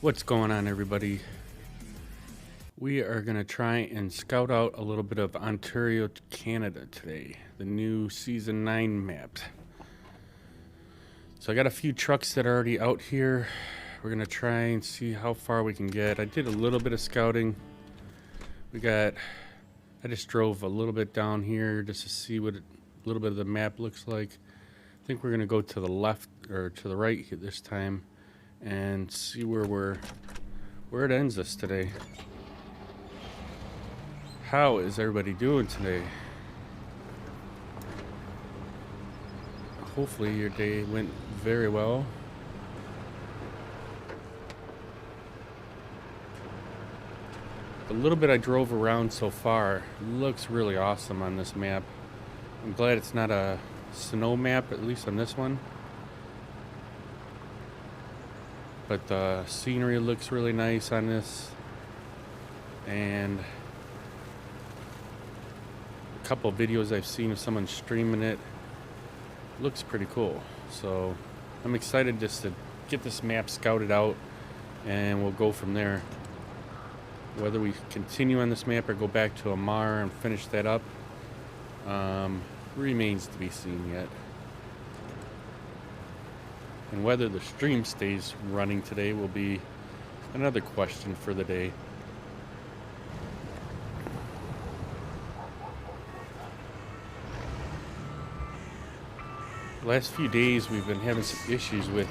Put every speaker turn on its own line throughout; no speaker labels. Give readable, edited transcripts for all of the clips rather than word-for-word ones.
What's going on, everybody? We are going to try and scout out a little bit of Ontario, Canada today, the new Season 9 map. So I got a few trucks that are already out here. We're going to try and see how far we can get. I did a little bit of scouting. I just drove a little bit down here just to see what a little bit of the map looks like. I think we're going to go to the left or to the right this time and see where it ends us today. How is everybody doing today? Hopefully your day went very well. The little bit I drove around so far looks really awesome on this map. I'm glad it's not a snow map, at least on this one. But the scenery looks really nice on this. And a couple of videos I've seen of someone streaming it looks pretty cool. So I'm excited just to get this map scouted out, and we'll go from there. Whether we continue on this map or go back to Amar and finish that up remains to be seen yet. And whether the stream stays running today will be another question for the day. The last few days we've been having some issues with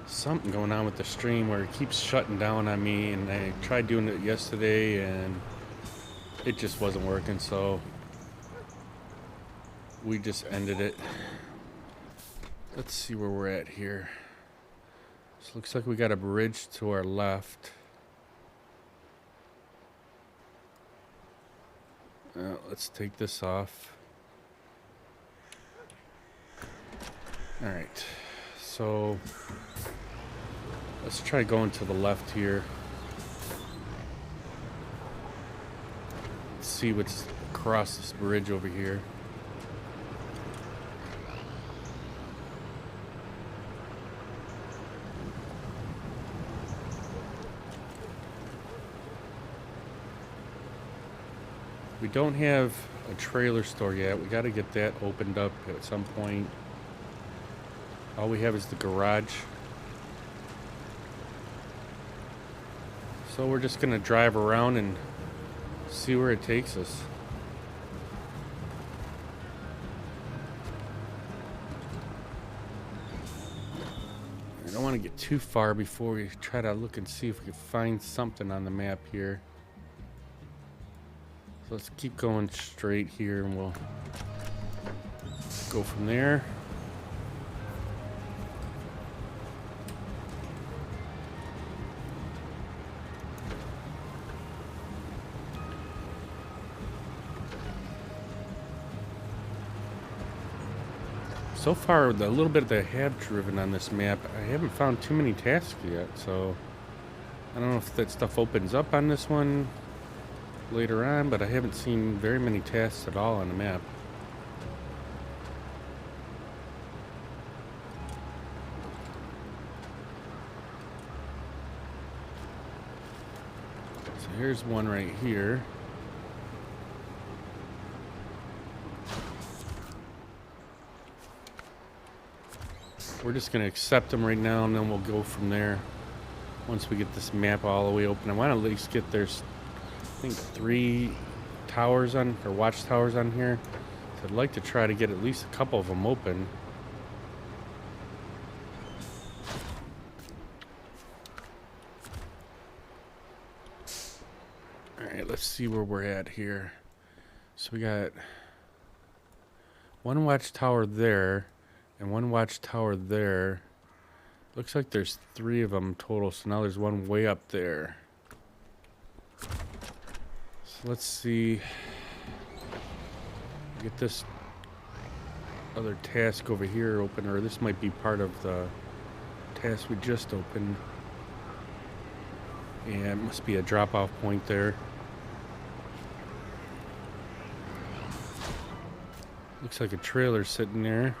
something going on with the stream where it keeps shutting down on me, and I tried doing it yesterday and it just wasn't working, so we just ended it. Let's see where we're at here. So looks like we got a bridge to our left. Let's take this off. Alright, so let's try going to the left here. Let's see what's across this bridge over here. We don't have a trailer store yet. We got to get that opened up at some point. All we have is the garage. So we're just going to drive around and see where it takes us. I don't want to get too far before we try to look and see if we can find something on the map here. So let's keep going straight here and we'll go from there. So far, the little bit that I have driven on this map, I haven't found too many tasks yet, so I don't know if that stuff opens up on this one later on, but I haven't seen very many tasks at all on the map. So here's one right here. We're just going to accept them right now, and then we'll go from there once we get this map all the way open. I want to at least get there's, I think, 3 towers on, or watchtowers on here. So I'd like to try to get at least a couple of them open. Alright, let's see where we're at here. So we got 1 watchtower there and 1 watchtower there. Looks like there's 3 of them total, so now there's 1 way up there. So let's see. Get this other task over here open, or this might be part of the task we just opened. Yeah, it must be a drop-off point there. Looks like a trailer sitting there.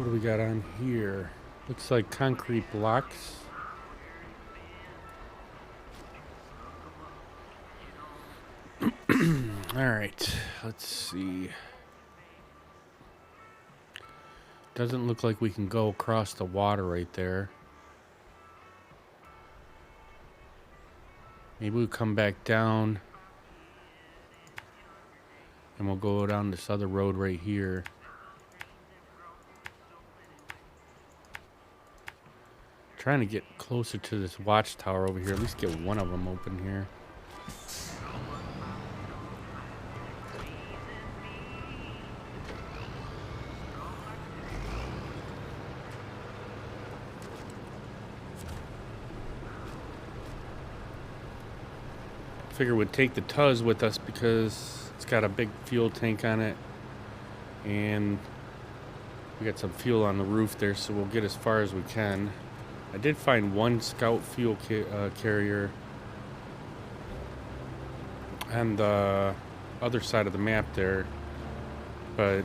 what do we got on here? Looks like concrete blocks. Alright, let's see. Doesn't look like we can go across the water right there. Maybe we'll come back down and we'll go down this other road right here. Trying to get closer to this watchtower over here, at least get one of them open here. Figure we'd take the Tuz with us because it's got a big fuel tank on it, and we got some fuel on the roof there, so we'll get as far as we can. I did find one scout fuel carrier on the other side of the map there, but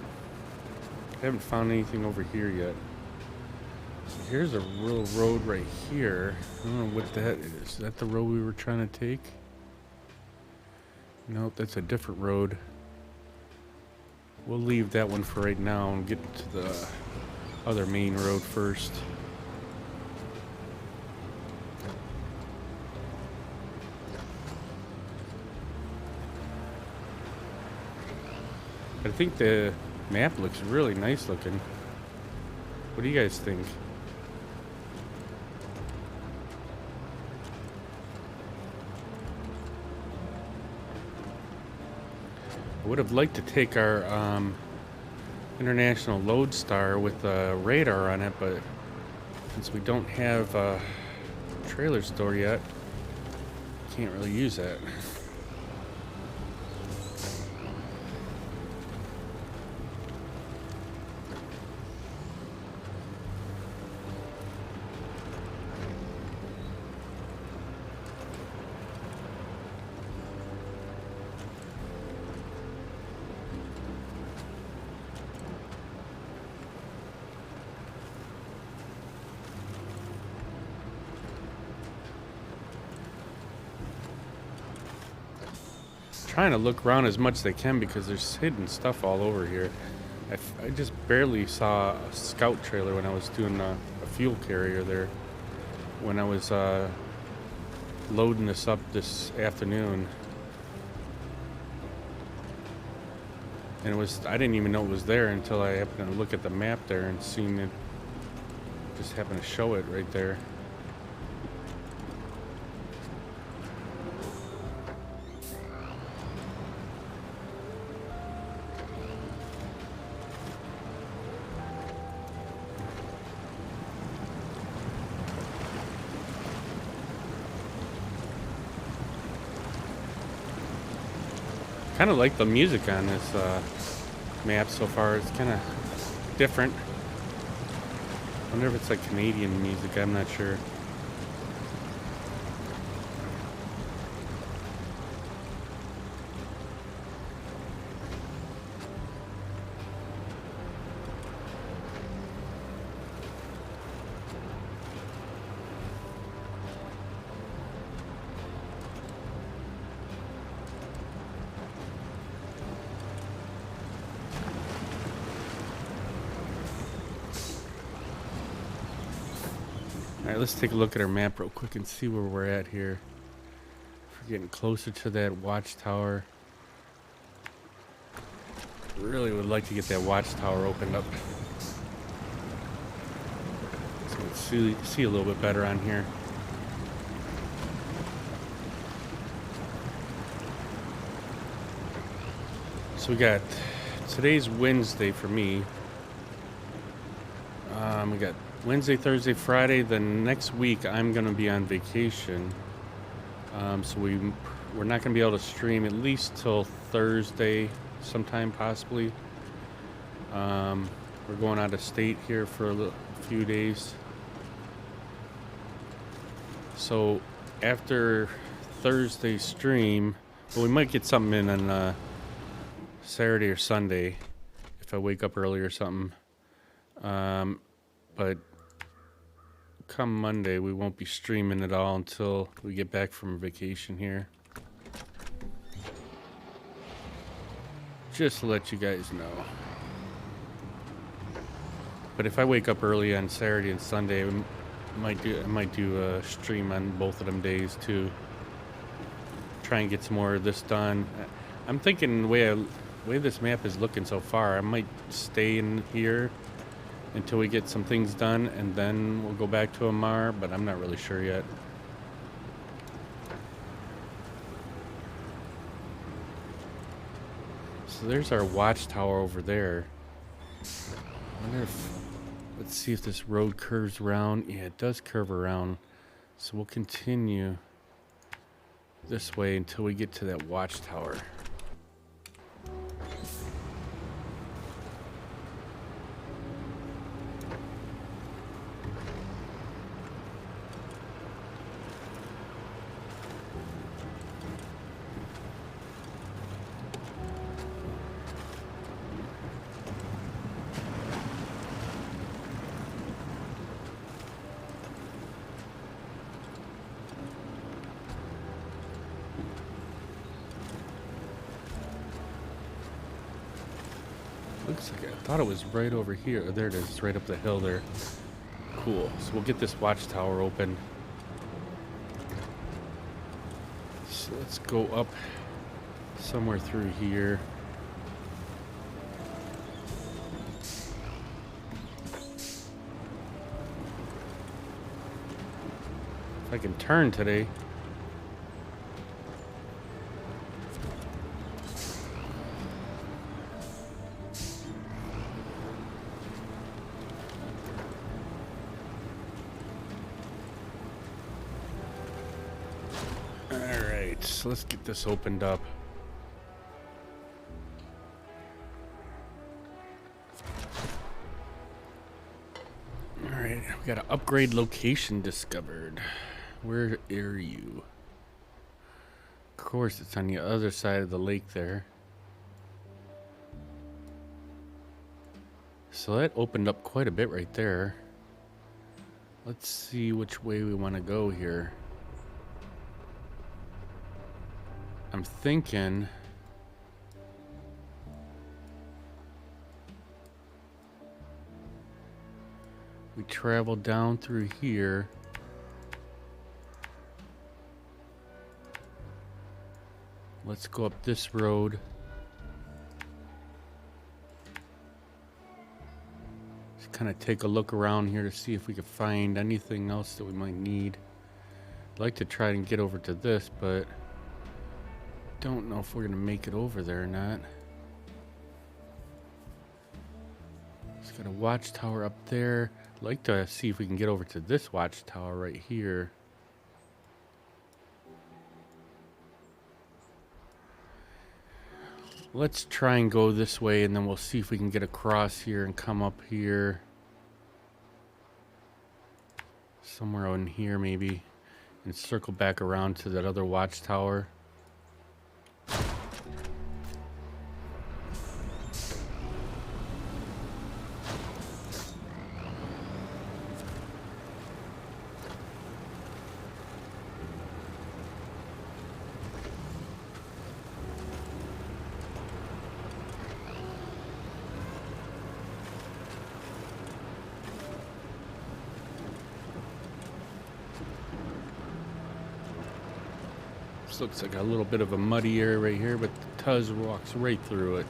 I haven't found anything over here yet. So here's a real road right here. I don't know what that is. Is that the road we were trying to take? Nope, that's a different road. We'll leave that one for right now and get to the other main road first. I think the map looks really nice looking. What do you guys think? I would have liked to take our International Lodestar with a radar on it, but since we don't have a trailer store yet, can't really use that. Trying to look around as much as they can because there's hidden stuff all over here. I just barely saw a scout trailer when I was doing a fuel carrier there, when I was loading this up this afternoon. And it was, I didn't even know it was there until I happened to look at the map there and seen it, just happened to show it right there. Kind of like the music on this map so far. It's kind of different. I wonder if it's like Canadian music. I'm not sure. Alright, let's take a look at our map real quick and see where we're at here. We're getting closer to that watchtower. Really would like to get that watchtower opened up, so we can see a little bit better on here. So we got, today's Wednesday for me. We got Wednesday, Thursday, Friday. The next week I'm gonna be on vacation, so we're not gonna be able to stream at least till Thursday, sometime possibly. We're going out of state here for a few days, so after Thursday stream, well, we might get something in on Saturday or Sunday if I wake up early or something. But come Monday, we won't be streaming at all until we get back from vacation here. Just to let you guys know. But if I wake up early on Saturday and Sunday, I might do a stream on both of them days too. Try and get some more of this done. I'm thinking the way this map is looking so far, I might stay in here until we get some things done, and then we'll go back to Amar, but I'm not really sure yet. So there's our watchtower over there. I wonder if, let's see if this road curves around. Yeah, it does curve around. So we'll continue this way until we get to that watchtower. Looks like I thought it was right over here. Oh, there it is. It's right up the hill there. Cool. So we'll get this watchtower open. So let's go up somewhere through here. If I can turn today. So let's get this opened up. Alright, we got an upgrade location discovered. Where are you? Of course, it's on the other side of the lake there. So that opened up quite a bit right there. Let's see which way we want to go here. I'm thinking we travel down through here. Let's go up this road. Just kind of take a look around here to see if we can find anything else that we might need. I'd like to try and get over to this, but don't know if we're gonna make it over there or not. It's got a watchtower up there. I'd like to see if we can get over to this watchtower right here. Let's try and go this way, and then we'll see if we can get across here and come up here. Somewhere in here maybe. And circle back around to that other watchtower. This looks like a little bit of a muddy area right here, but the Tuz walks right through it.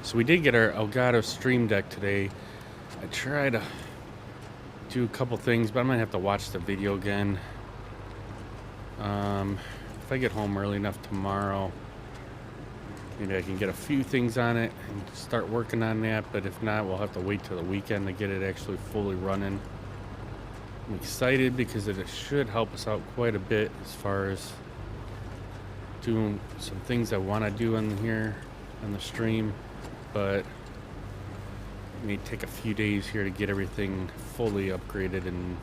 So we did get our Elgato Stream Deck today. I tried to do a couple things, but I might have to watch the video again. If I get home early enough tomorrow, maybe I can get a few things on it and start working on that, but if not, we'll have to wait till the weekend to get it actually fully running. I'm excited because it should help us out quite a bit as far as doing some things I want to do in here on the stream, but it may take a few days here to get everything fully upgraded and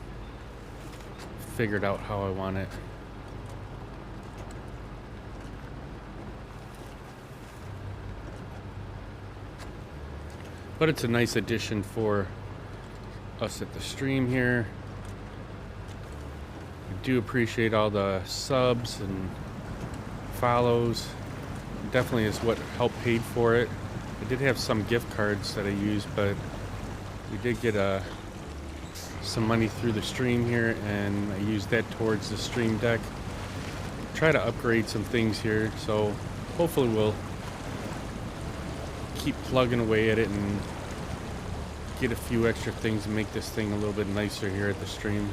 figured out how I want it. But it's a nice addition for us at the stream here. I do appreciate all the subs and follows. It definitely is what helped paid for it. I did have some gift cards that I used, but we did get some money through the stream here, and I used that towards the stream deck. Try to upgrade some things here, so hopefully we'll keep plugging away at it and get a few extra things and make this thing a little bit nicer here at the stream.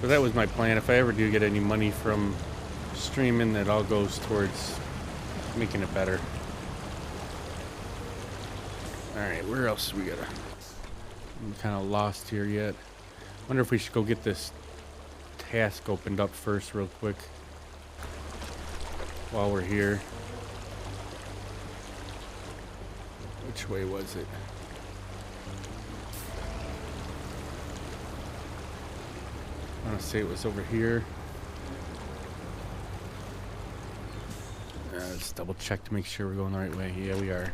But that was my plan. If I ever do get any money from streaming, that all goes towards making it better. Alright, where else we gotta... I'm kind of lost here yet. Wonder if we should go get this task opened up first real quick while we're here. Which way was it? I want to say it was over here. Let's double check to make sure we're going the right way. Yeah, we are.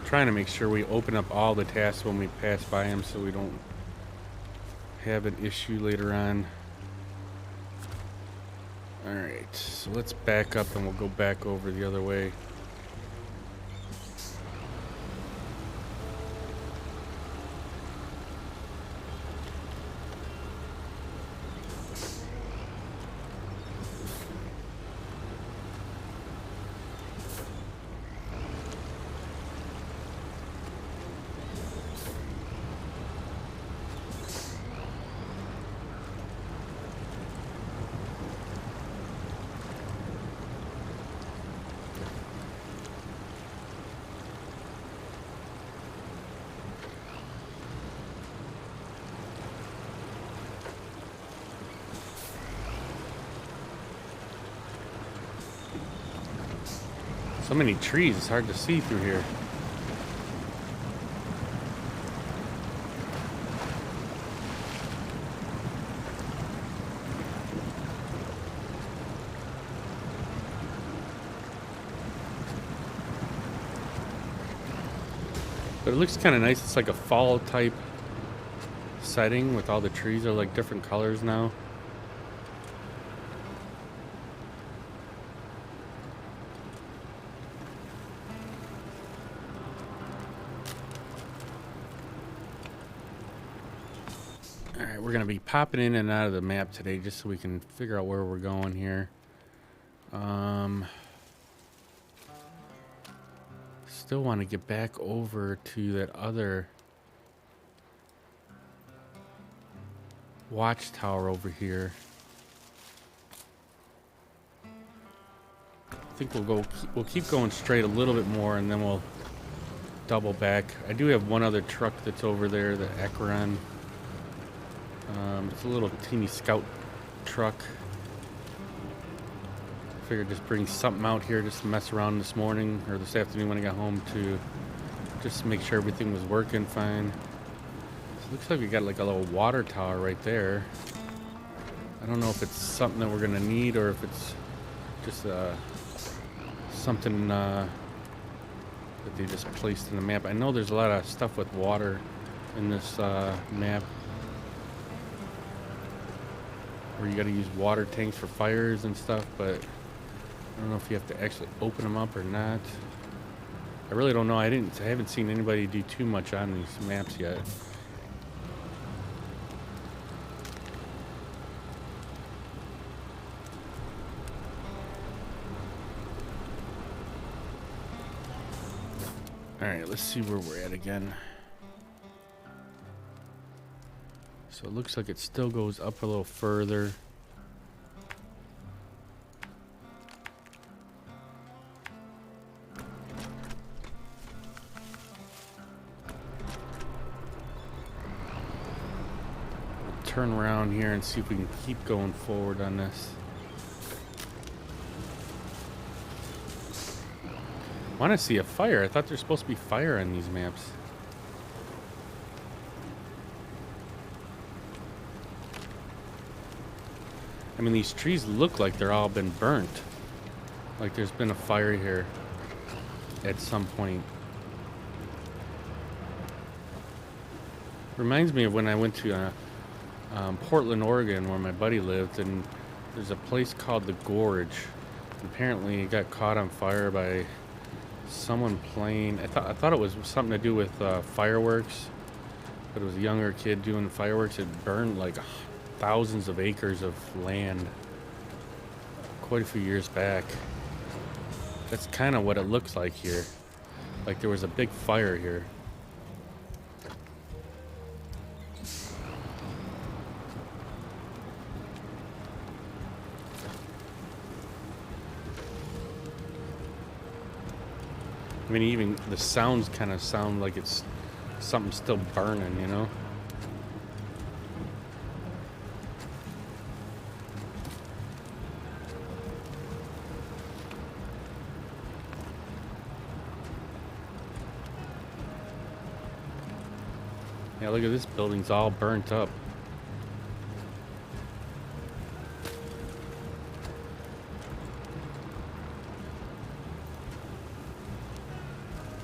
Trying to make sure we open up all the tasks when we pass by them so we don't have an issue later on. Alright, so let's back up and we'll go back over the other way. So many trees, it's hard to see through here. But it looks kind of nice. It's like a fall type setting with all the trees are like different colors now. Alright, we're going to be popping in and out of the map today just so we can figure out where we're going here. Still want to get back over to that other watchtower over here. I think we'll keep going straight a little bit more and then we'll double back. I do have one other truck that's over there, the Acheron. It's a little teeny scout truck. Figured just bring something out here just to mess around this morning or this afternoon when I got home to just make sure everything was working fine. So it looks like we got like a little water tower right there. I don't know if it's something that we're gonna need or if it's just something that they just placed in the map. I know there's a lot of stuff with water in this map. Where you got to use water tanks for fires and stuff, but I don't know if you have to actually open them up or not. I really don't know. I haven't seen anybody do too much on these maps yet. All right, let's see where we're at again. So it looks like it still goes up a little further. We'll turn around here and see if we can keep going forward on this. I want to see a fire. I thought there's supposed to be fire on these maps. I mean, these trees look like they're all been burnt. Like there's been a fire here at some point. Reminds me of when I went to Portland, Oregon, where my buddy lived, and there's a place called the Gorge. Apparently, it got caught on fire by someone playing. I thought it was something to do with fireworks, but it was a younger kid doing fireworks. It burned like thousands of acres of land quite a few years back. That's kind of what it looks like here. Like there was a big fire here. I mean, even the sounds kind of sound like it's something still burning, you know? Yeah, look at this building's all burnt up.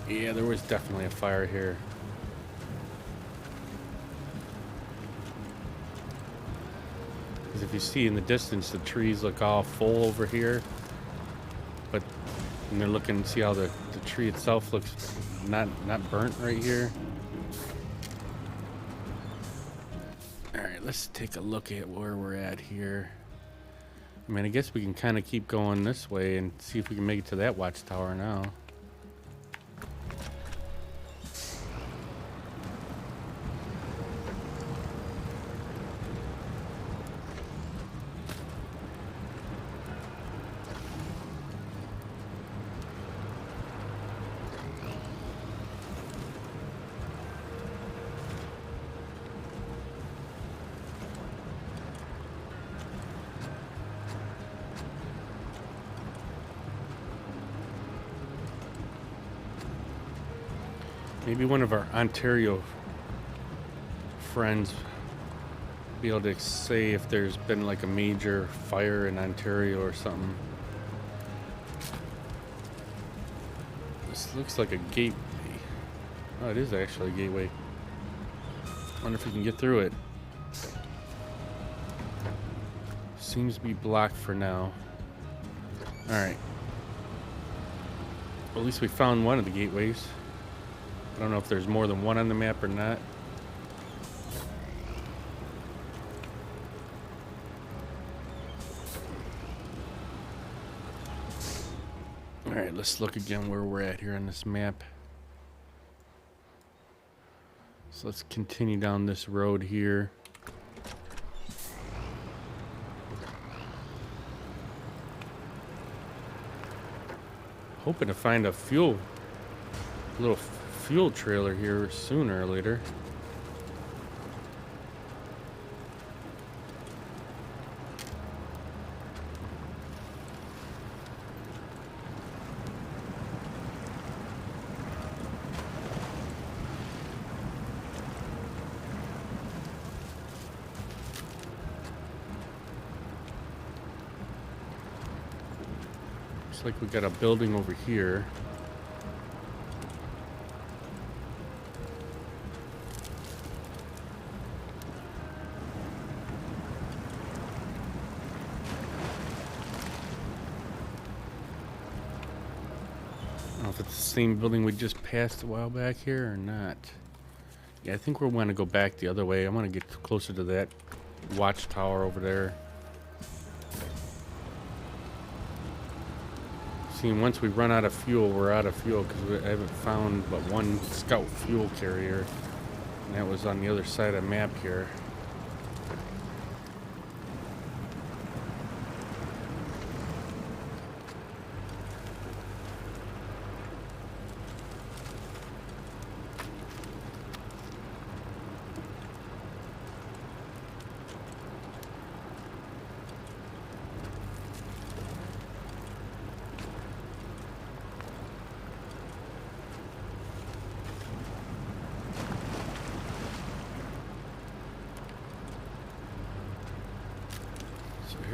Yeah, there was definitely a fire here. Because if you see in the distance, the trees look all full over here. But when you're looking, see how the tree itself looks not burnt right here. Alright, let's take a look at where we're at here. I mean, I guess we can kind of keep going this way and see if we can make it to that watchtower now. Maybe one of our Ontario friends be able to say if there's been like a major fire in Ontario or something. This looks like a gateway. Oh, it is actually a gateway. Wonder if we can get through it. Seems to be blocked for now. Alright. Well, at least we found one of the gateways. I don't know if there's more than one on the map or not. Alright, let's look again where we're at here on this map. So let's continue down this road here. Hoping to find a little fuel trailer here sooner or later. Looks like we got a building over here. I don't know if it's the same building we just passed a while back here or not. Yeah, I think we want to go back the other way. I want to get closer to that watchtower over there. See, once we run out of fuel, we're out of fuel because I haven't found but one scout fuel carrier. And that was on the other side of the map here.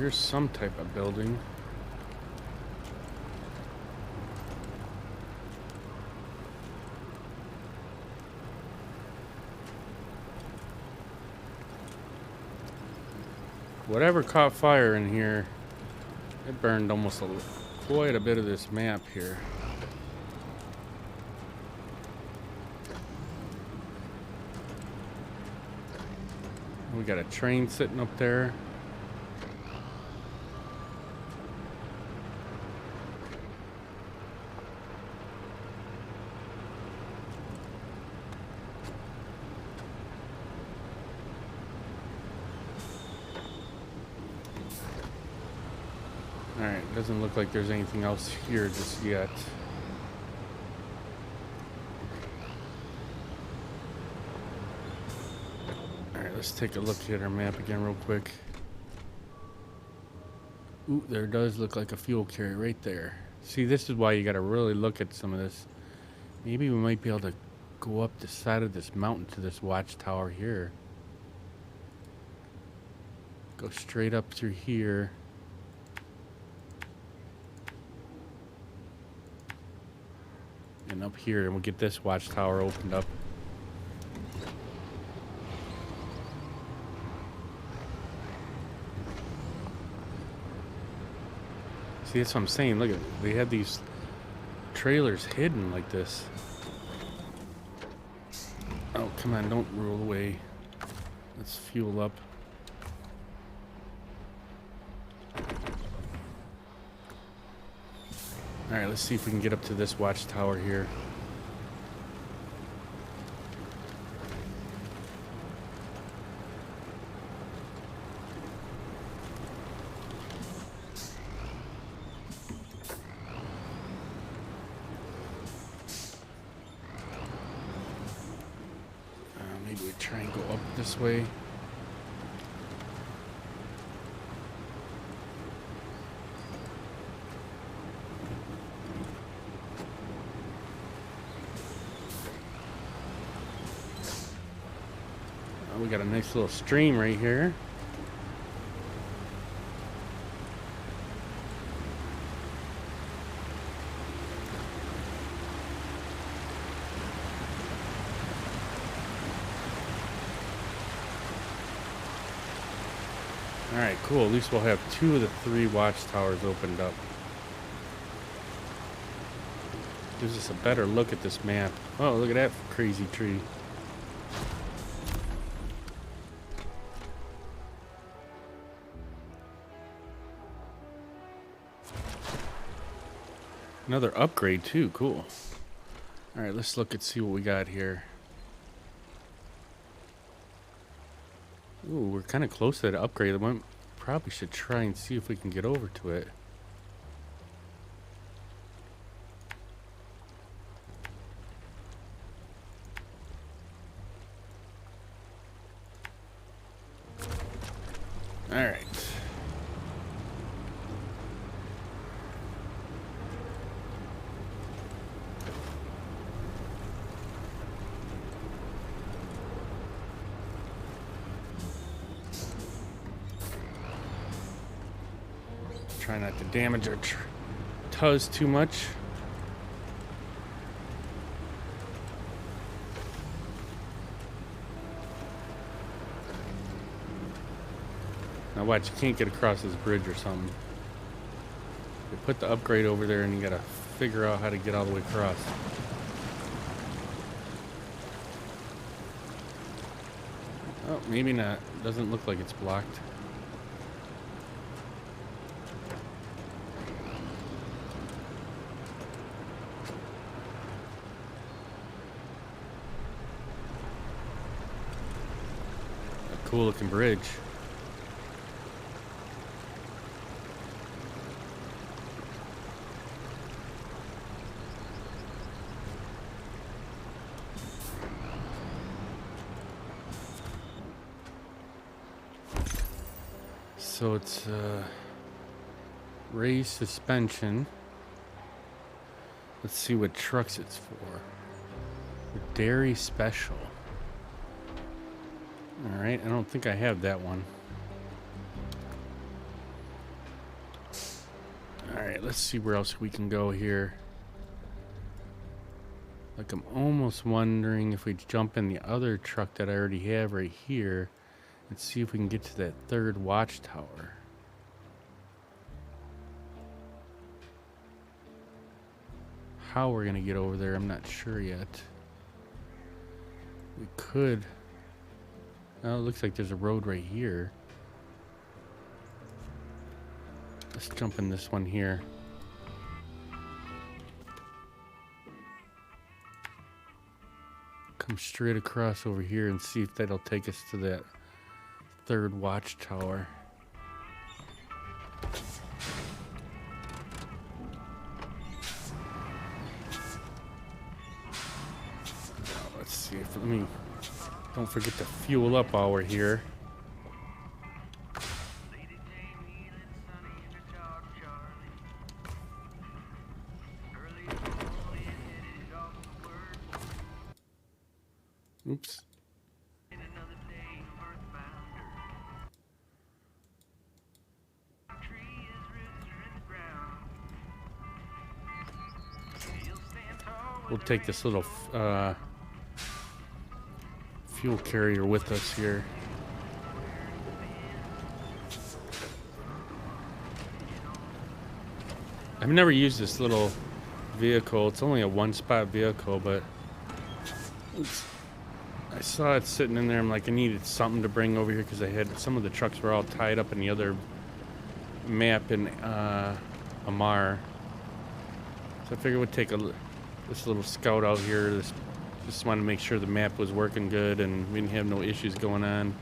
here's some type of building. Whatever caught fire in here, it burned almost quite a bit of this map here. We got a train sitting up there. Alright, doesn't look like there's anything else here just yet. Alright, let's take a look at our map again real quick. Ooh, there does look like a fuel carrier right there. See, this is why you gotta really look at some of this. Maybe we might be able to go up the side of this mountain to this watchtower here. Go straight up through here. And up here, and we'll get this watchtower opened up. See, that's what I'm saying. Look at, they had these trailers hidden like this. Oh, come on, don't roll away. Let's fuel up. Alright, let's see if we can get up to this watchtower here. Maybe we try and go up this way. We got a nice little stream right here. Alright, cool. At least we'll have 2 of the 3 watchtowers opened up. Gives us a better look at this map. Oh, look at that crazy tree. Another upgrade too, cool. Alright, let's look and see what we got here. Ooh, we're kind of close to that upgrade. We probably should try and see if we can get over to it. Alright. Try not to damage our Tuz too much. Now watch, you can't get across this bridge or something. You put the upgrade over there and you gotta figure out how to get all the way across. Oh, maybe not. Doesn't look like it's blocked. A cool looking bridge. So it's raised suspension. Let's see what trucks it's for. Dairy special. Alright, I don't think I have that one. Alright, let's see where else we can go here. Like, I'm almost wondering if we jump in the other truck that I already have right here and see if we can get to that third watchtower. How we're gonna get over there, I'm not sure yet. We could. Oh, it looks like there's a road right here. Let's jump in this one here. Come straight across over here and see if that'll take us to that third watchtower. Let's see if, let me, don't forget to fuel up while we're here. Oops. We'll take this little fuel carrier with us here. I've never used this little vehicle. It's only a one-spot vehicle, but I saw it sitting in there. I'm like, I needed something to bring over here because I had some of the trucks were all tied up in the other map in Amar. So I figured we'd take this little scout out here. Just wanted to make sure the map was working good and we didn't have no issues going on.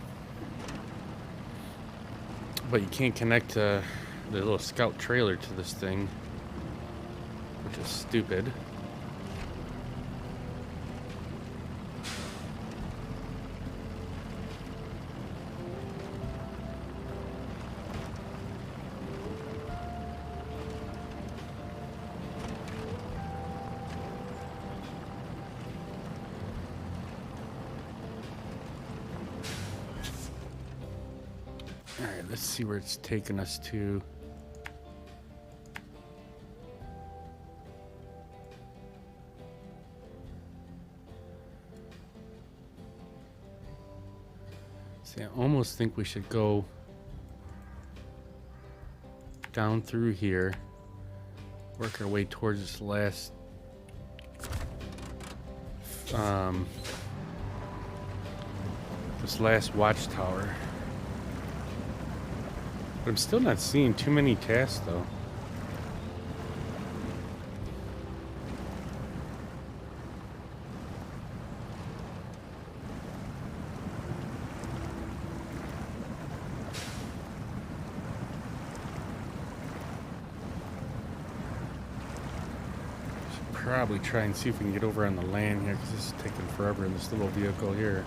But you can't connect the little scout trailer to this thing, which is stupid. Alright, let's see where it's taking us to. See, I almost think we should go down through here, work our way towards this last watchtower. But I'm still not seeing too many tasks, though. Should probably try and see if we can get over on the land here, because this is taking forever in this little vehicle here.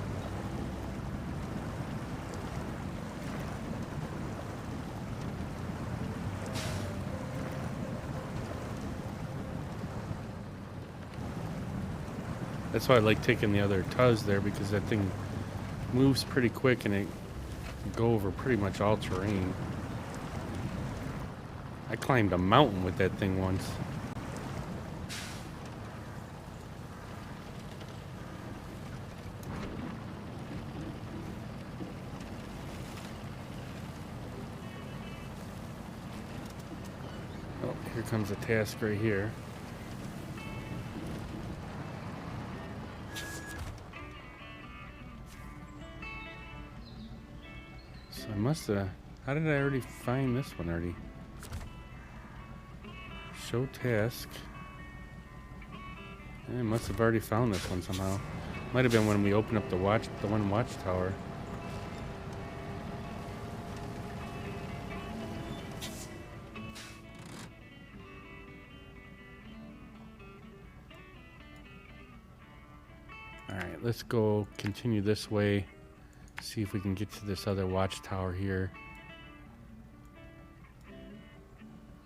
That's why I like taking the other Tuz there, because that thing moves pretty quick and it can go over pretty much all terrain. I climbed a mountain with that thing once. Oh, here comes a task right here. I must have. How did I already find this one already? Show task. I must have already found this one somehow. Might have been when we opened up the one watchtower. All right, let's go continue this way. See if we can get to this other watchtower here.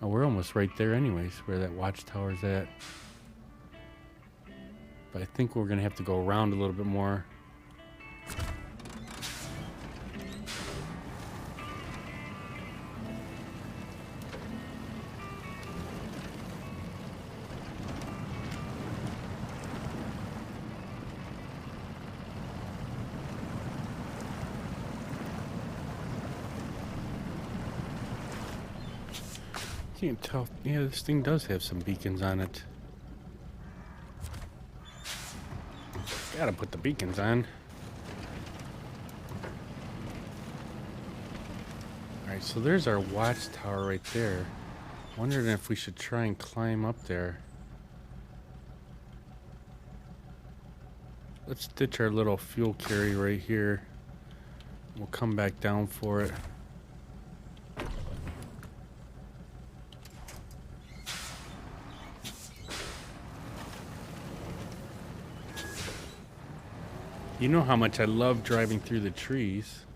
Oh, we're almost right there anyways, where that watchtower's at. But I think we're gonna have to go around a little bit more. Can't tell. Yeah, this thing does have some beacons on it. Gotta put the beacons on. Alright, so there's our watchtower right there. Wondering if we should try and climb up there. Let's ditch our little fuel carry right here. We'll come back down for it. You know how much I love driving through the trees.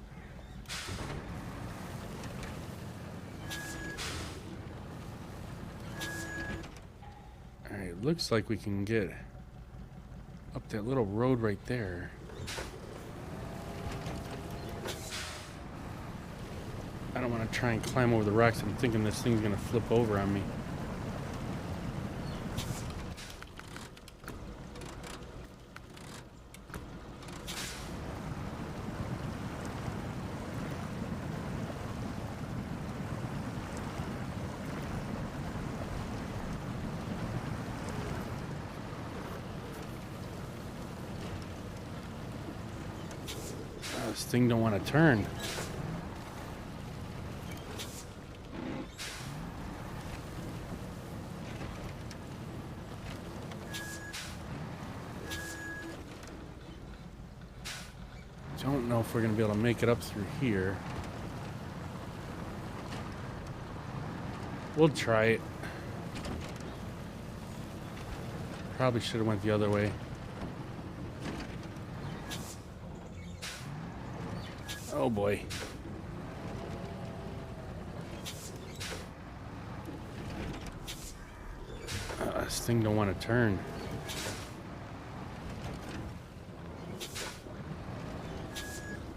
Alright, looks like we can get up that little road right there. I don't want to try and climb over the rocks. I'm thinking this thing's going to flip over on me. This thing don't want to turn. Don't know if we're going to be able to make it up through here. We'll try it. Probably should have went the other way. Oh boy. This thing don't want to turn.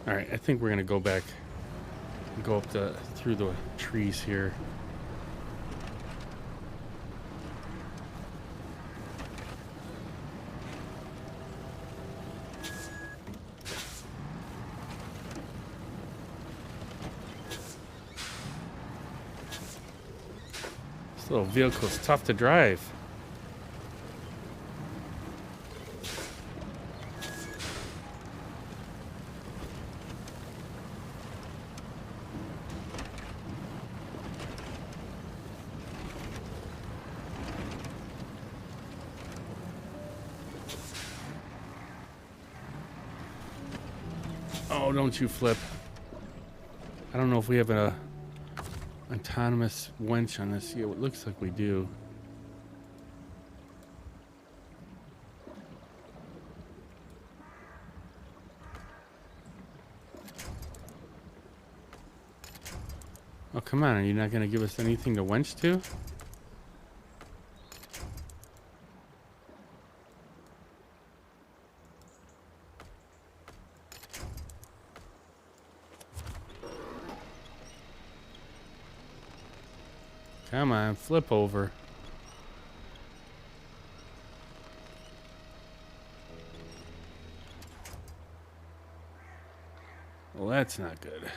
All right, I think we're gonna go back and go up through the trees here. This little vehicle is tough to drive. Oh, don't you flip. I don't know if we have a autonomous winch on this. Yeah, it looks like we do. Oh, come on. Are you not going to give us anything to winch to? Come on, flip over. Well, that's not good.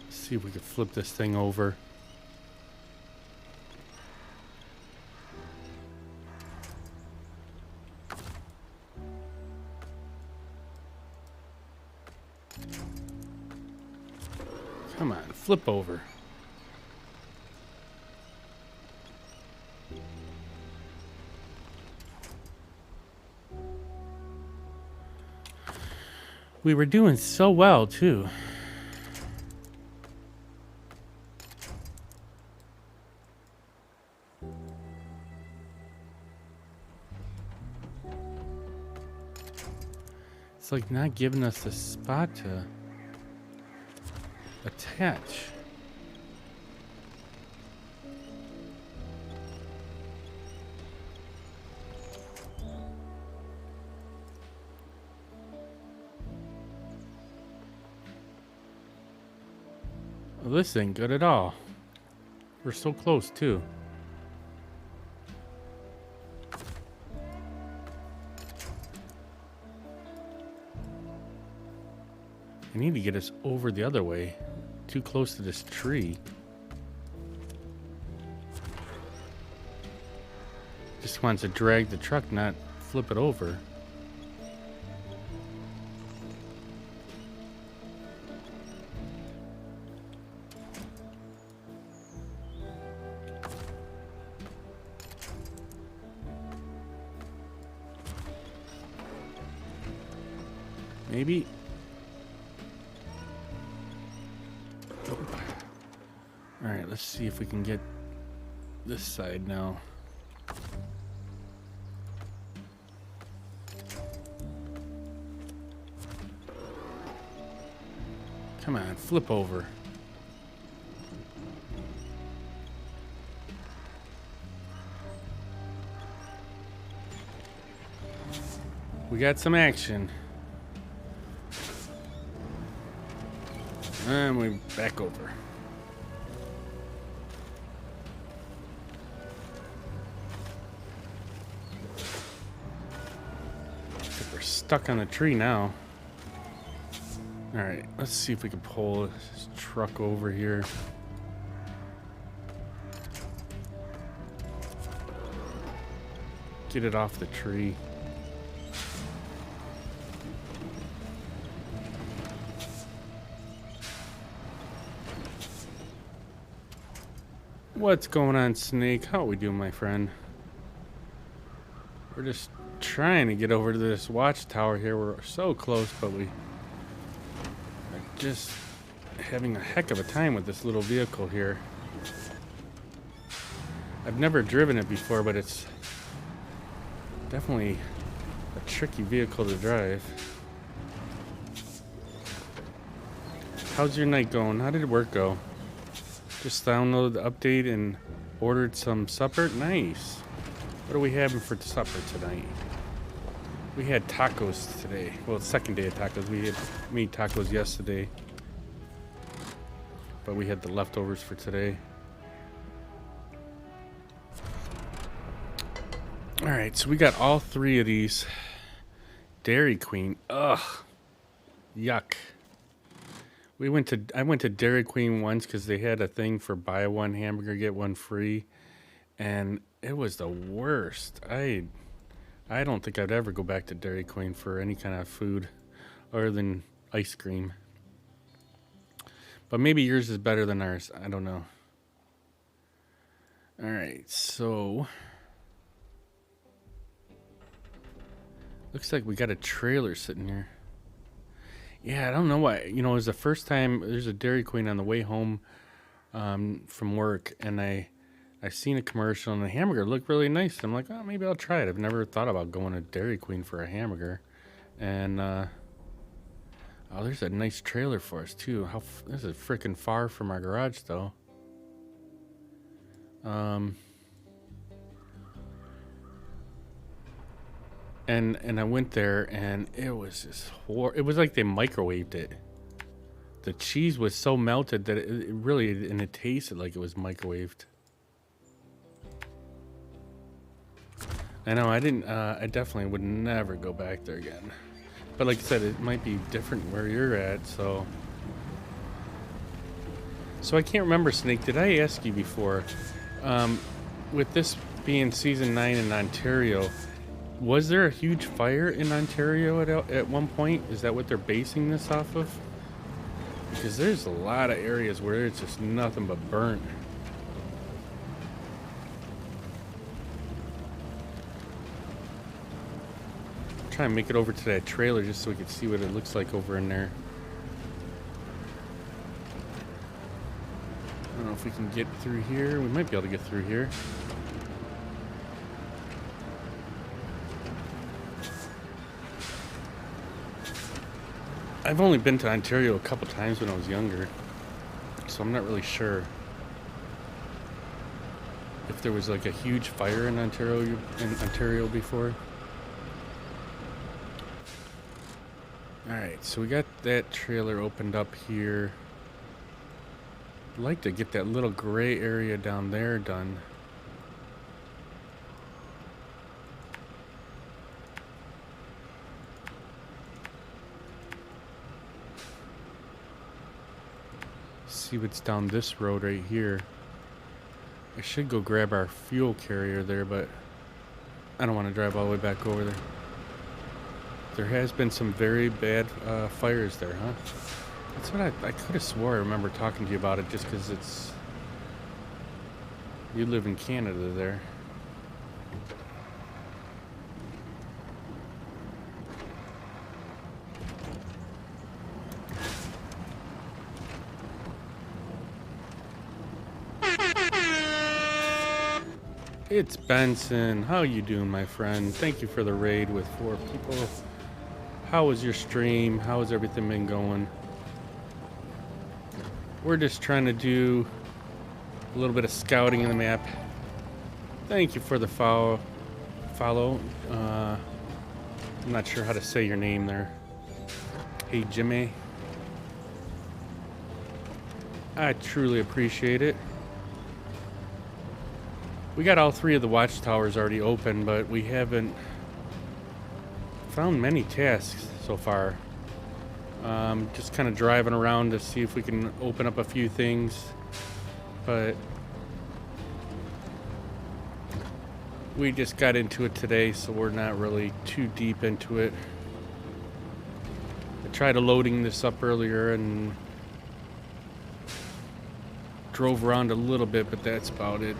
Let's see if we can flip this thing over. Come on, flip over. We were doing so well, too. It's like not giving us a spot to attach. Well, this ain't good at all. We're so close too. I need to get us over the other way. Too close to this tree. Just wants to drag the truck, not flip it over. Maybe. Oh. All right, let's see if we can get this side now. Come on, flip over. We got some action. And we back over. We're stuck on the tree now. All right, let's see if we can pull this truck over here. Get it off the tree. What's going on, Snake? How are we doing, my friend? We're just trying to get over to this watchtower here. We're so close, but we are just having a heck of a time with this little vehicle here. I've never driven it before, but it's definitely a tricky vehicle to drive. How's your night going? How did work go? Just downloaded the update and ordered some supper. Nice. What are we having for supper tonight? We had tacos today. Well, it's second day of tacos. We had made tacos yesterday, but we had the leftovers for today. All right, so we got all three of these. Dairy Queen. Ugh. Yuck. I went to Dairy Queen once because they had a thing for buy one hamburger, get one free. And it was the worst. I don't think I'd ever go back to Dairy Queen for any kind of food other than ice cream. But maybe yours is better than ours. I don't know. All right, so looks like we got a trailer sitting here. Yeah, I don't know why. You know, it was the first time there's a Dairy Queen on the way home from work, and I seen a commercial, and the hamburger looked really nice. I'm like, oh, maybe I'll try it. I've never thought about going to Dairy Queen for a hamburger. And, oh, there's a nice trailer for us, too. This is freaking far from our garage, though. And I went there, and it was just it was like they microwaved it. The cheese was so melted that it really, and it tasted like it was microwaved. I know, I definitely would never go back there again. But like I said, it might be different where you're at, so. So I can't remember, Snake, did I ask you before, with this being season 9 in Ontario, was there a huge fire in Ontario at one point? Is that what they're basing this off of? Because there's a lot of areas where it's just nothing but burnt. Try and make it over to that trailer just so we can see what it looks like over in there. I don't know if we can get through here. We might be able to get through here. I've only been to Ontario a couple times when I was younger, so I'm not really sure if there was like a huge fire in Ontario before. All right, so we got that trailer opened up here. I'd like to get that little gray area down there done. See what's down this road right here. I should go grab our fuel carrier there, but I don't want to drive all the way back over there. There has been some very bad fires there, huh? That's what I could have swore I remember talking to you about it, just because it's... You live in Canada there. It's Benson. How you doing, my friend? Thank you for the raid with 4 people. How was your stream? How has everything been going? We're just trying to do a little bit of scouting in the map. Thank you for the follow. I'm not sure how to say your name there. Hey, Jimmy. I truly appreciate it. We got all 3 of the watchtowers already open, but we haven't found many tasks so far. Just kind of driving around to see if we can open up a few things, but we just got into it today, so we're not really too deep into it. I tried loading this up earlier and drove around a little bit, but that's about it.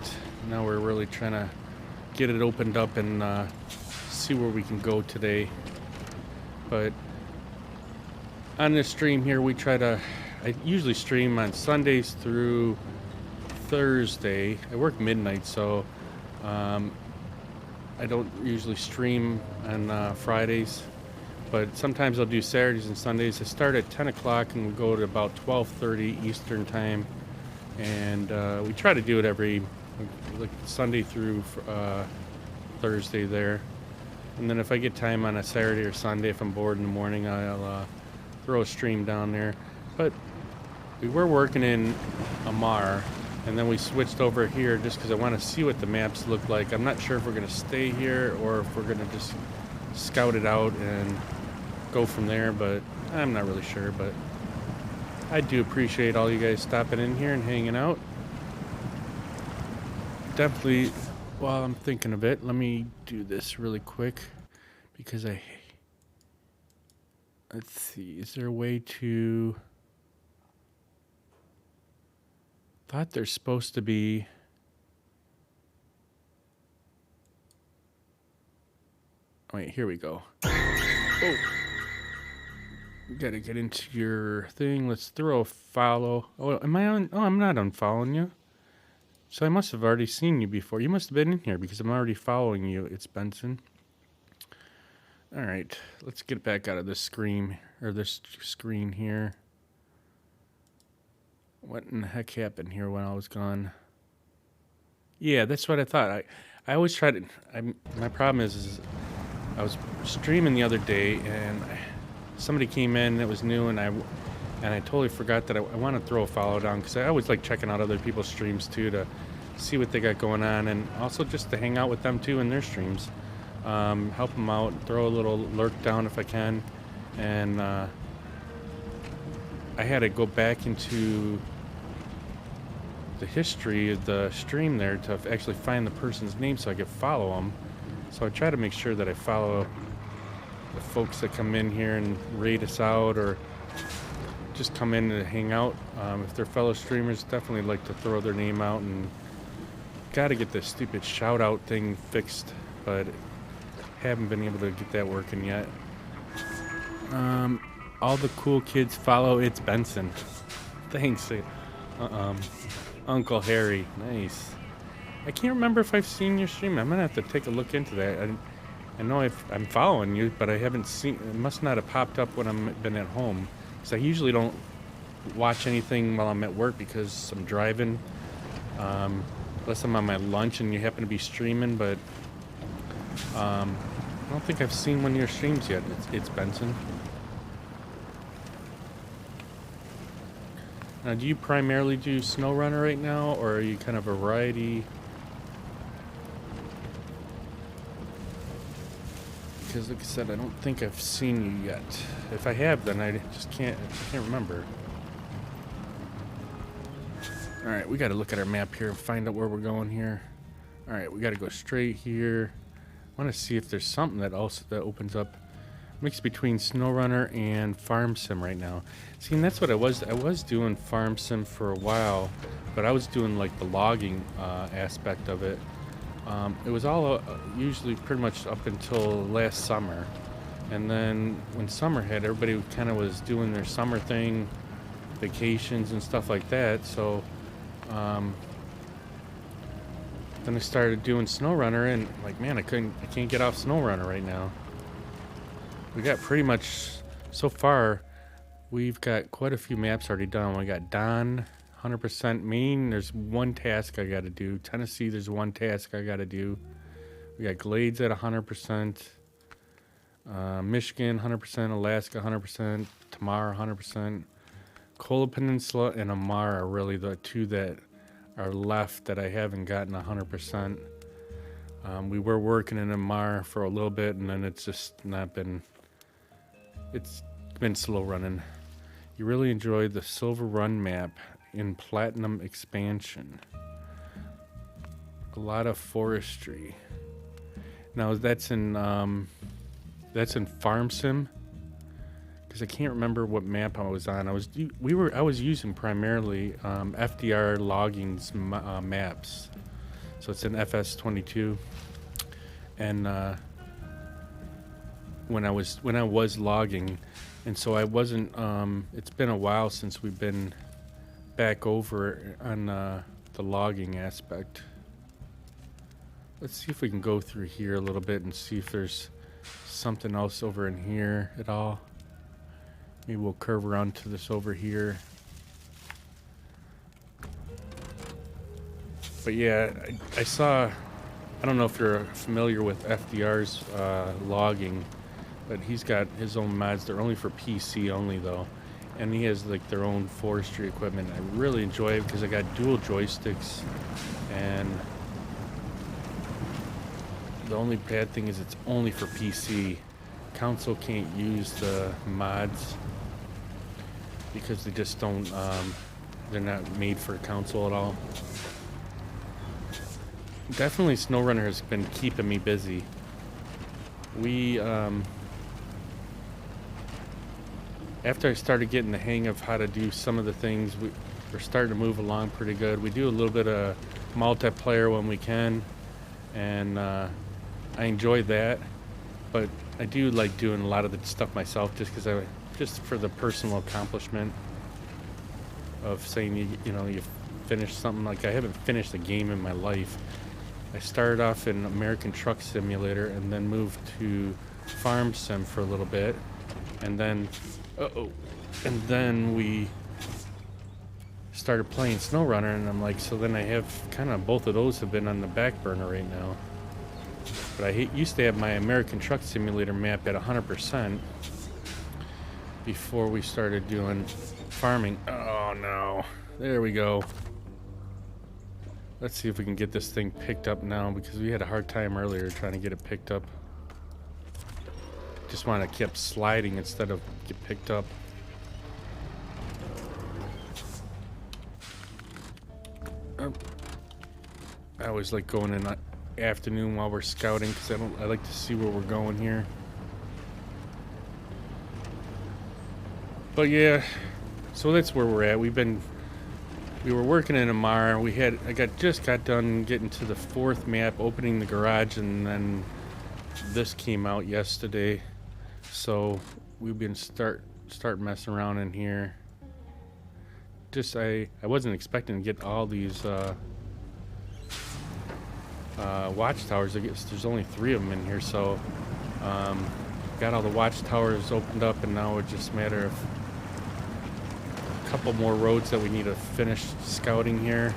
Now we're really trying to get it opened up and see where we can go today. But on this stream here, I usually stream on Sundays through Thursday. I work midnight, so I don't usually stream on Fridays. But sometimes I'll do Saturdays and Sundays. I start at 10 o'clock and we go to about 12:30 Eastern time. And we try to do it every like Sunday through Thursday there. And then if I get time on a Saturday or Sunday, if I'm bored in the morning, I'll throw a stream down there. But we were working in Amar, and then we switched over here just because I want to see what the maps look like. I'm not sure if we're going to stay here or if we're going to just scout it out and go from there, but I'm not really sure. But I do appreciate all you guys stopping in here and hanging out. Definitely, while I'm thinking of it, let me do this really quick because let's see, is there a way to... Thought there's supposed to be... Wait, here we go. Oh! Gotta get into your thing. Let's throw a follow. Oh, am I on? Oh, I'm not unfollowing you. So I must have already seen you before. You must have been in here because I'm already following you. It's Benson. All right, let's get back out of this screen here. What in the heck happened here when I was gone? Yeah, that's what I thought. I always try to. My problem is I was streaming the other day and somebody came in that was new, and I totally forgot that I want to throw a follow down because I always like checking out other people's streams too to see what they got going on, and also just to hang out with them too in their streams, help them out, throw a little lurk down if I can. And I had to go back into the history of the stream there to actually find the person's name so I could follow them. So I try to make sure that I follow the folks that come in here and raid us out or just come in to hang out. If they're fellow streamers, definitely like to throw their name out, and got to get this stupid shout out thing fixed, but haven't been able to get that working yet. All the cool kids follow It's Benson. Thanks, Uncle Harry. Nice. I can't remember if I've seen your stream. I'm gonna have to take a look into that. I know I'm following you, but I haven't seen. It must not have popped up when I've been at home, because I usually don't watch anything while I'm at work because I'm driving. Unless I'm on my lunch and you happen to be streaming, but I don't think I've seen one of your streams yet. It's Benson. Now, do you primarily do SnowRunner right now, or are you kind of a variety? Because, like I said, I don't think I've seen you yet. If I have, then I just can't remember. All right, we got to look at our map here and find out where we're going here. All right, we got to go straight here. I want to see if there's something that opens up. Mix between SnowRunner and Farm Sim right now. See, and that's what I was doing Farm Sim for a while, but I was doing like the logging aspect of it. It was all usually pretty much up until last summer, and then when summer hit, everybody kind of was doing their summer thing, vacations and stuff like that. So then I started doing SnowRunner, and like, man, I can't get off SnowRunner right now. We got pretty much, so far, we've got quite a few maps already done. We got Don, 100%. Maine, there's one task I got to do. Tennessee, there's one task I got to do. We got Glades at 100%. Michigan, 100%. Alaska, 100%. Tamar, 100%. Kola Peninsula and Amar are really the two that are left that I haven't gotten 100%. We were working in Amar for a little bit, and then it's just not been... It's been slow running. You really enjoyed the Silver Run map in Platinum Expansion. A lot of forestry. Now that's in Farm Sim, because I can't remember what map I was on. I was using primarily FDR Logging's maps. So it's in FS22, and when I was logging, and so I wasn't. It's been a while since we've been back over on the logging aspect. Let's see if we can go through here a little bit and see if there's something else over in here at all. Maybe we'll curve around to this over here. But yeah, I saw, I don't know if you're familiar with FDR's logging, but he's got his own mods. They're only for PC only though. And he has like their own forestry equipment. I really enjoy it because I got dual joysticks, and the only bad thing is it's only for PC. Console can't use the mods because they just don't, they're not made for console at all. Definitely SnowRunner has been keeping me busy. We, after I started getting the hang of how to do some of the things, we're starting to move along pretty good. We do a little bit of multiplayer when we can, and I enjoy that. But I do like doing a lot of the stuff myself, just for the personal accomplishment of saying you know you finished something. Like, I haven't finished a game in my life. I started off in American Truck Simulator and then moved to Farm Sim for a little bit, and then we started playing SnowRunner, and I'm like, so then I have kind of both of those have been on the back burner right now. But I used to have my American Truck Simulator map at 100% before we started doing farming. Oh no, there we go. Let's see if we can get this thing picked up now, because we had a hard time earlier trying to get it picked up. Just want to keep sliding instead of get picked up. I always like going in the afternoon while we're scouting, because I like to see where we're going here. But yeah, so that's where we're at. We were working in Amar. I just got done getting to the 4th map, opening the garage, and then this came out yesterday. So we've been start messing around in here. I wasn't expecting to get all these watchtowers. I guess there's only 3 of them in here, so got all the watchtowers opened up, and now it's just a matter of couple more roads that we need to finish scouting here,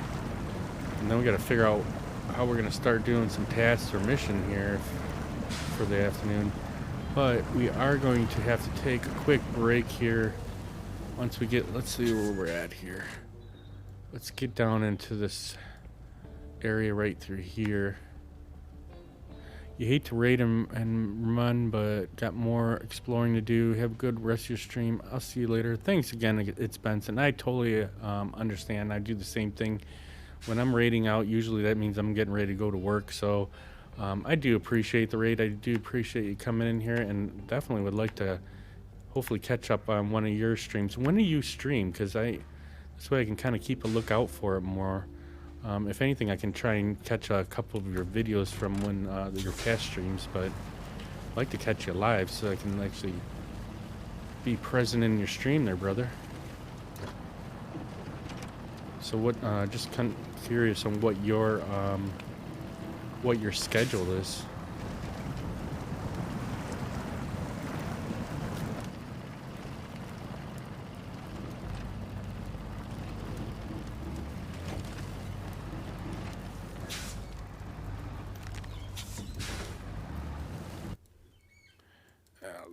and then we got to figure out how we're going to start doing some tasks or mission here for the afternoon. But we are going to have to take a quick break here once we get, let's see where we're at here. Let's get down into this area right through here. You hate to raid and run, but got more exploring to do. Have a good rest of your stream. I'll see you later. Thanks again. It's Benson. I totally understand. I do the same thing. When I'm raiding out, usually that means I'm getting ready to go to work. So I do appreciate the raid. I do appreciate you coming in here, and definitely would like to hopefully catch up on one of your streams. When do you stream? Because this way I can kind of keep a lookout for it more. If anything, I can try and catch a couple of your videos from when your past streams, but I'd like to catch you live so I can actually be present in your stream there, brother. So what? Just kind of curious on what your schedule is.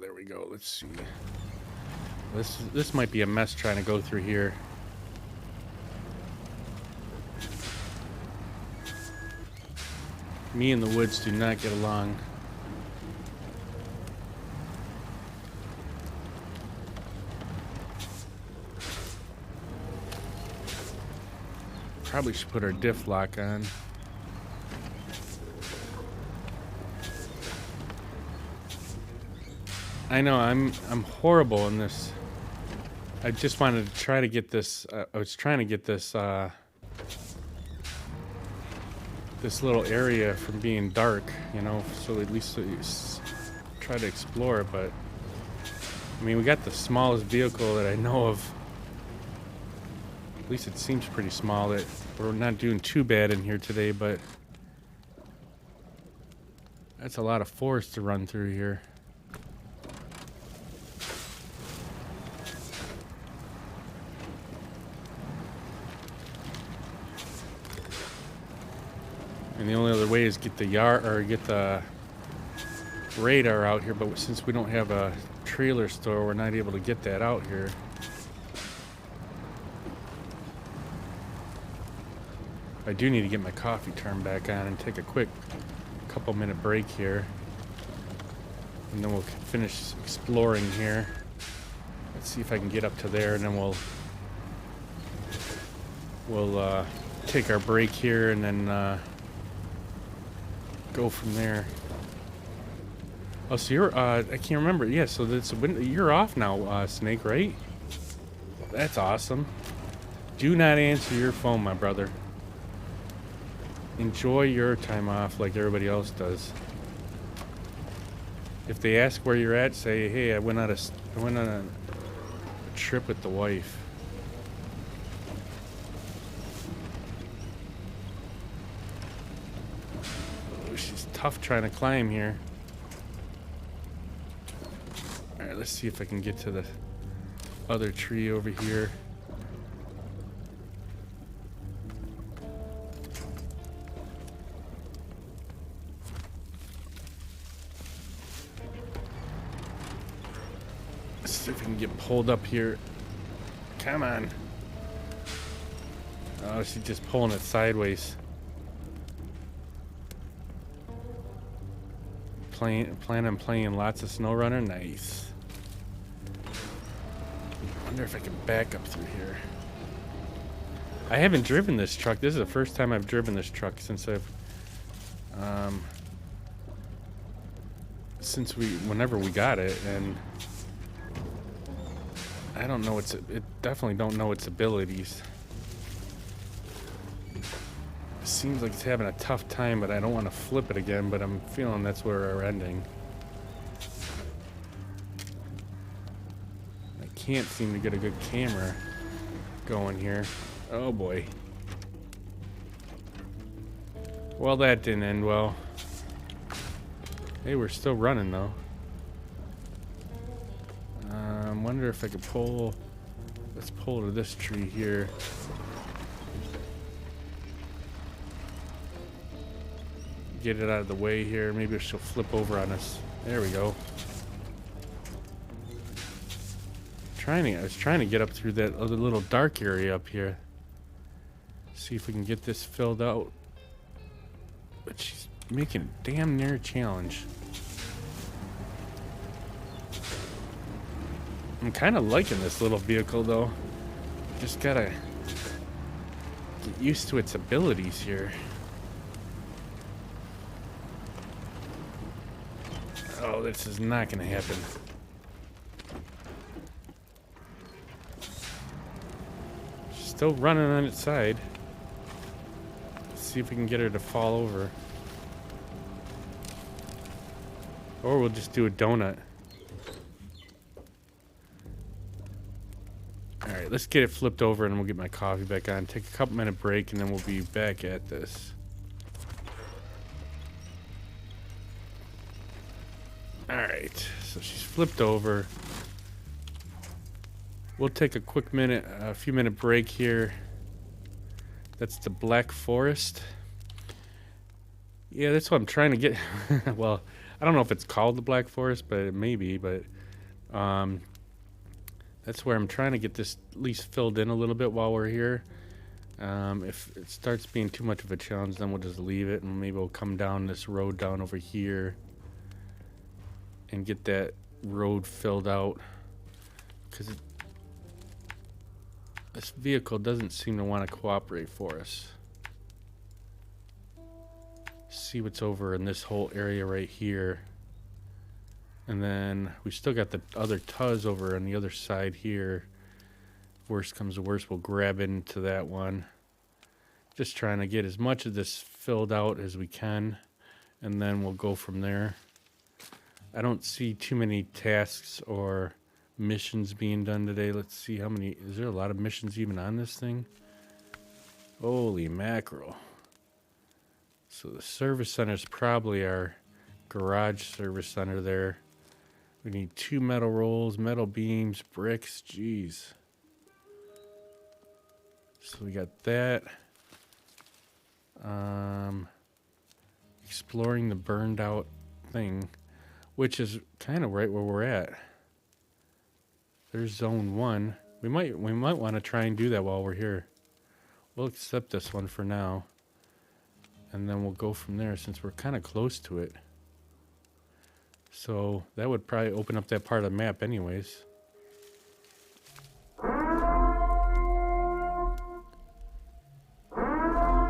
There we go. Let's see. This might be a mess trying to go through here. Me and the woods do not get along. Probably should put our diff lock on. I know I'm horrible in this. I just wanted to try to get this. I was trying to get this this little area from being dark, you know, so at least try to explore it. But I mean, we got the smallest vehicle that I know of. At least it seems pretty small. That we're not doing too bad in here today, but that's a lot of forest to run through here. And the only other way is get the get the radar out here, but since we don't have a trailer store, we're not able to get that out here. I do need to get my coffee turned back on and take a quick couple-minute break here, and then we'll finish exploring here. Let's see if I can get up to there, and then we'll take our break here, and then go from there. Oh, so you're I can't remember. Yeah, so you're off now, Snake, right? That's awesome. Do not answer your phone, my brother. Enjoy your time off like everybody else does. If they ask where you're at, say, "Hey, I went on a trip with the wife." She's tough trying to climb here. Alright, let's see if I can get to the other tree over here. Let's see if we can get pulled up here. Come on. Oh, she's just pulling it sideways. Plan on playing lots of SnowRunner. Nice. Wonder if I can back up through here. I haven't driven this truck. This is the first time I've driven this truck since whenever we got it, and I don't know definitely don't know its abilities. It seems like it's having a tough time, but I don't want to flip it again, but I'm feeling that's where we're ending. I can't seem to get a good camera going here. Oh boy. Well, that didn't end well. Hey, we're still running though. Wonder if I could pull. Let's pull to this tree here. Get it out of the way here. Maybe she'll flip over on us. There we go. I was trying to get up through that other little dark area up here. See if we can get this filled out. But she's making it damn near a challenge. I'm kind of liking this little vehicle though. Just gotta get used to its abilities here. Oh, this is not gonna happen. Still running on its side. Let's see if we can get her to fall over. Or we'll just do a donut. Alright, let's get it flipped over and we'll get my coffee back on. Take a couple minute break and then we'll be back at this. Alright, so she's flipped over. We'll take a quick minute, a few minute break here. That's the Black Forest. Yeah, that's what I'm trying to get. Well, I don't know if it's called the Black Forest, but it may be, but that's where I'm trying to get this at least filled in a little bit while we're here. If it starts being too much of a challenge, then we'll just leave it and maybe we'll come down this road down over here and get that road filled out. Because this vehicle doesn't seem to want to cooperate for us. See what's over in this whole area right here. And then we still got the other Tuz over on the other side here. Worst comes to worst, we'll grab into that one. Just trying to get as much of this filled out as we can. And then we'll go from there. I don't see too many tasks or missions being done today. Let's see how many. Is there a lot of missions even on this thing? Holy mackerel. So the service center is probably our garage service center there. We need 2 metal rolls, metal beams, bricks. Jeez. So we got that. Exploring the burned out thing, which is kind of right where we're at. There's zone 1. We might want to try and do that while we're here. We'll accept this one for now. And then we'll go from there since we're kind of close to it. So that would probably open up that part of the map anyways.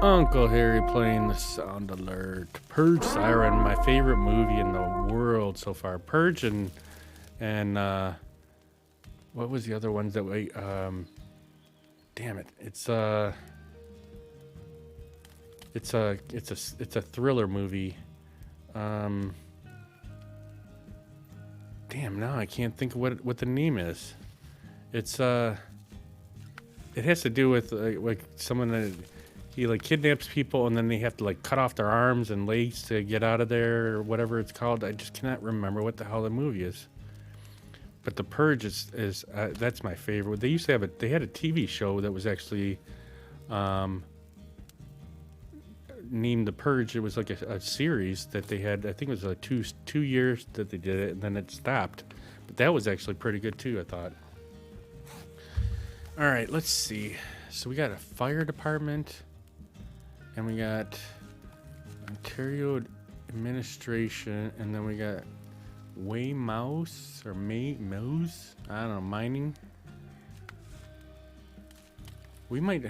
Uncle Harry playing the sound alert. Purge Siren, my favorite movie in the world so far. Purge and what was the other ones that we damn it. It's a thriller movie. Damn, now I can't think of what the name is. It's it has to do with like someone that he like kidnaps people and then they have to like cut off their arms and legs to get out of there or whatever it's called. I just cannot remember what the hell the movie is. But The Purge is that's my favorite. They used to have they had a TV show that was actually named The Purge. It was like a series that they had. I think it was like two years that they did it, and then it stopped. But that was actually pretty good too, I thought. All right, let's see. So we got a fire department, and we got Ontario administration, and then we got Weymouth or Mouse. I don't know, mining. We might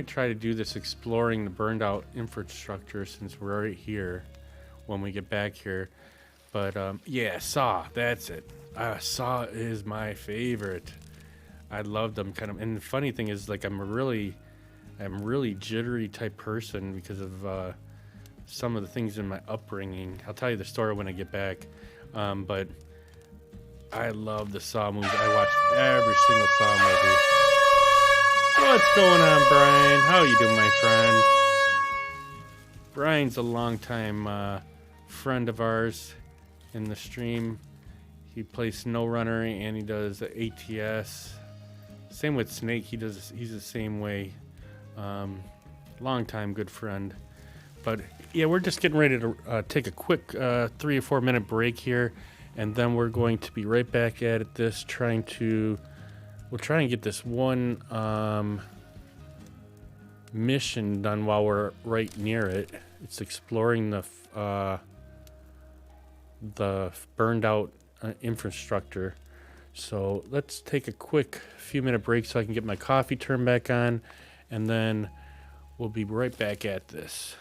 try to do this exploring the burned out infrastructure since we're right here when we get back here. But yeah, Saw, that's it. Saw is my favorite. I love them kind of. And the funny thing is, like, I'm a really jittery type person because of some of the things in my upbringing. I'll tell you the story when I get back. But I love the Saw movies. I watched every single Saw movie. What's going on, Brian? How you doing, my friend? Brian's a longtime friend of ours in the stream. He plays SnowRunner and he does ATS. Same with Snake. He's the same way. Longtime good friend. But yeah, we're just getting ready to take a quick 3 or 4 minute break here, and then we're going to be right back at this, we'll try and get this one mission done while we're right near it. It's exploring the burned out infrastructure. So let's take a quick few minute break so I can get my coffee turned back on, and then we'll be right back at this.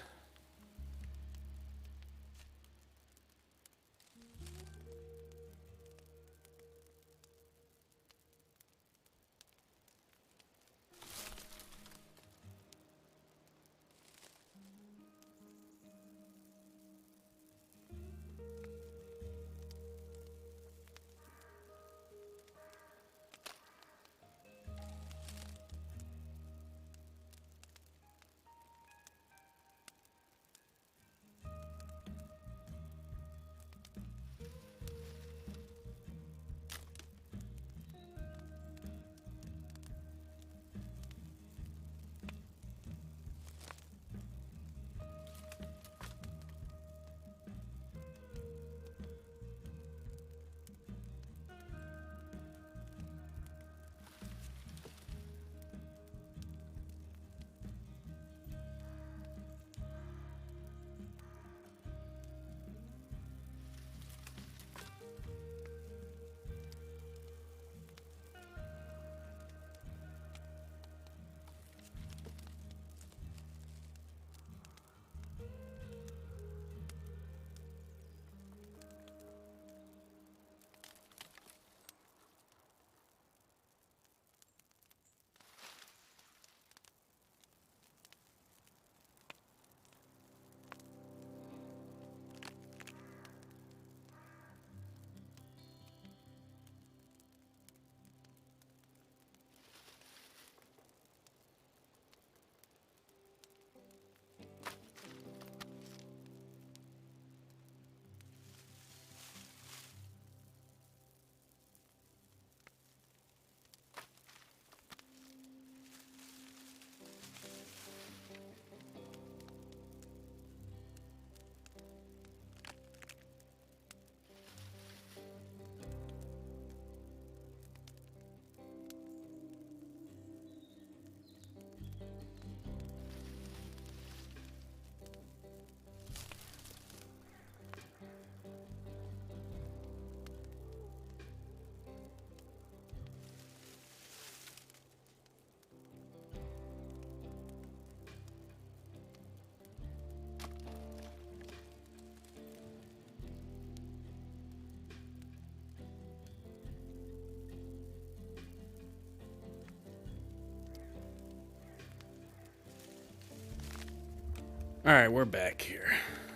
All right, we're back here.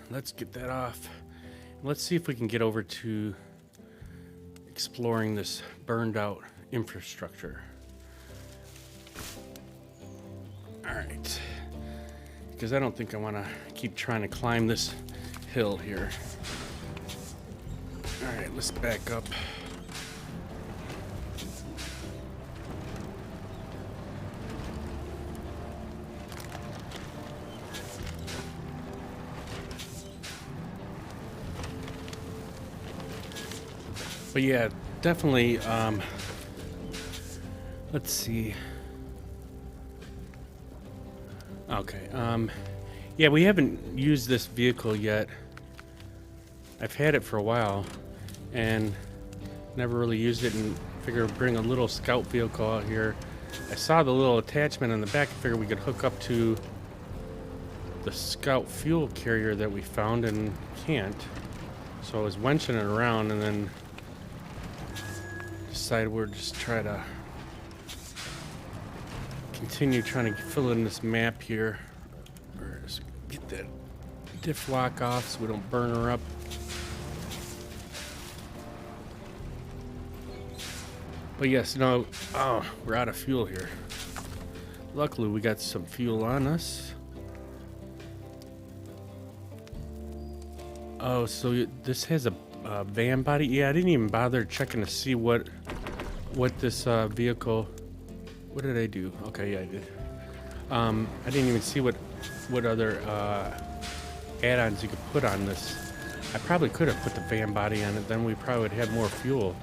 Let's get that off. Let's see if we can get over to exploring this burned out infrastructure. All right, because I don't think I want to keep trying to climb this hill here. All right, let's back up. But yeah, definitely, let's see. Okay, yeah, we haven't used this vehicle yet. I've had it for a while and never really used it, and figured bring a little scout vehicle out here. I saw the little attachment on the back, I figured we could hook up to the scout fuel carrier that we found and can't. So I was wenching it around and then decided we'll just try to continue trying to fill in this map here. Or just get that diff lock off so we don't burn her up. But yes, no, oh, we're out of fuel here. Luckily, we got some fuel on us. Oh, so this has a van body? Yeah, I didn't even bother checking to see what this vehicle. What did I do? Okay, yeah, I did. I didn't even see what other add-ons you could put on this. I probably could have put the van body on it. Then we probably would have more fuel.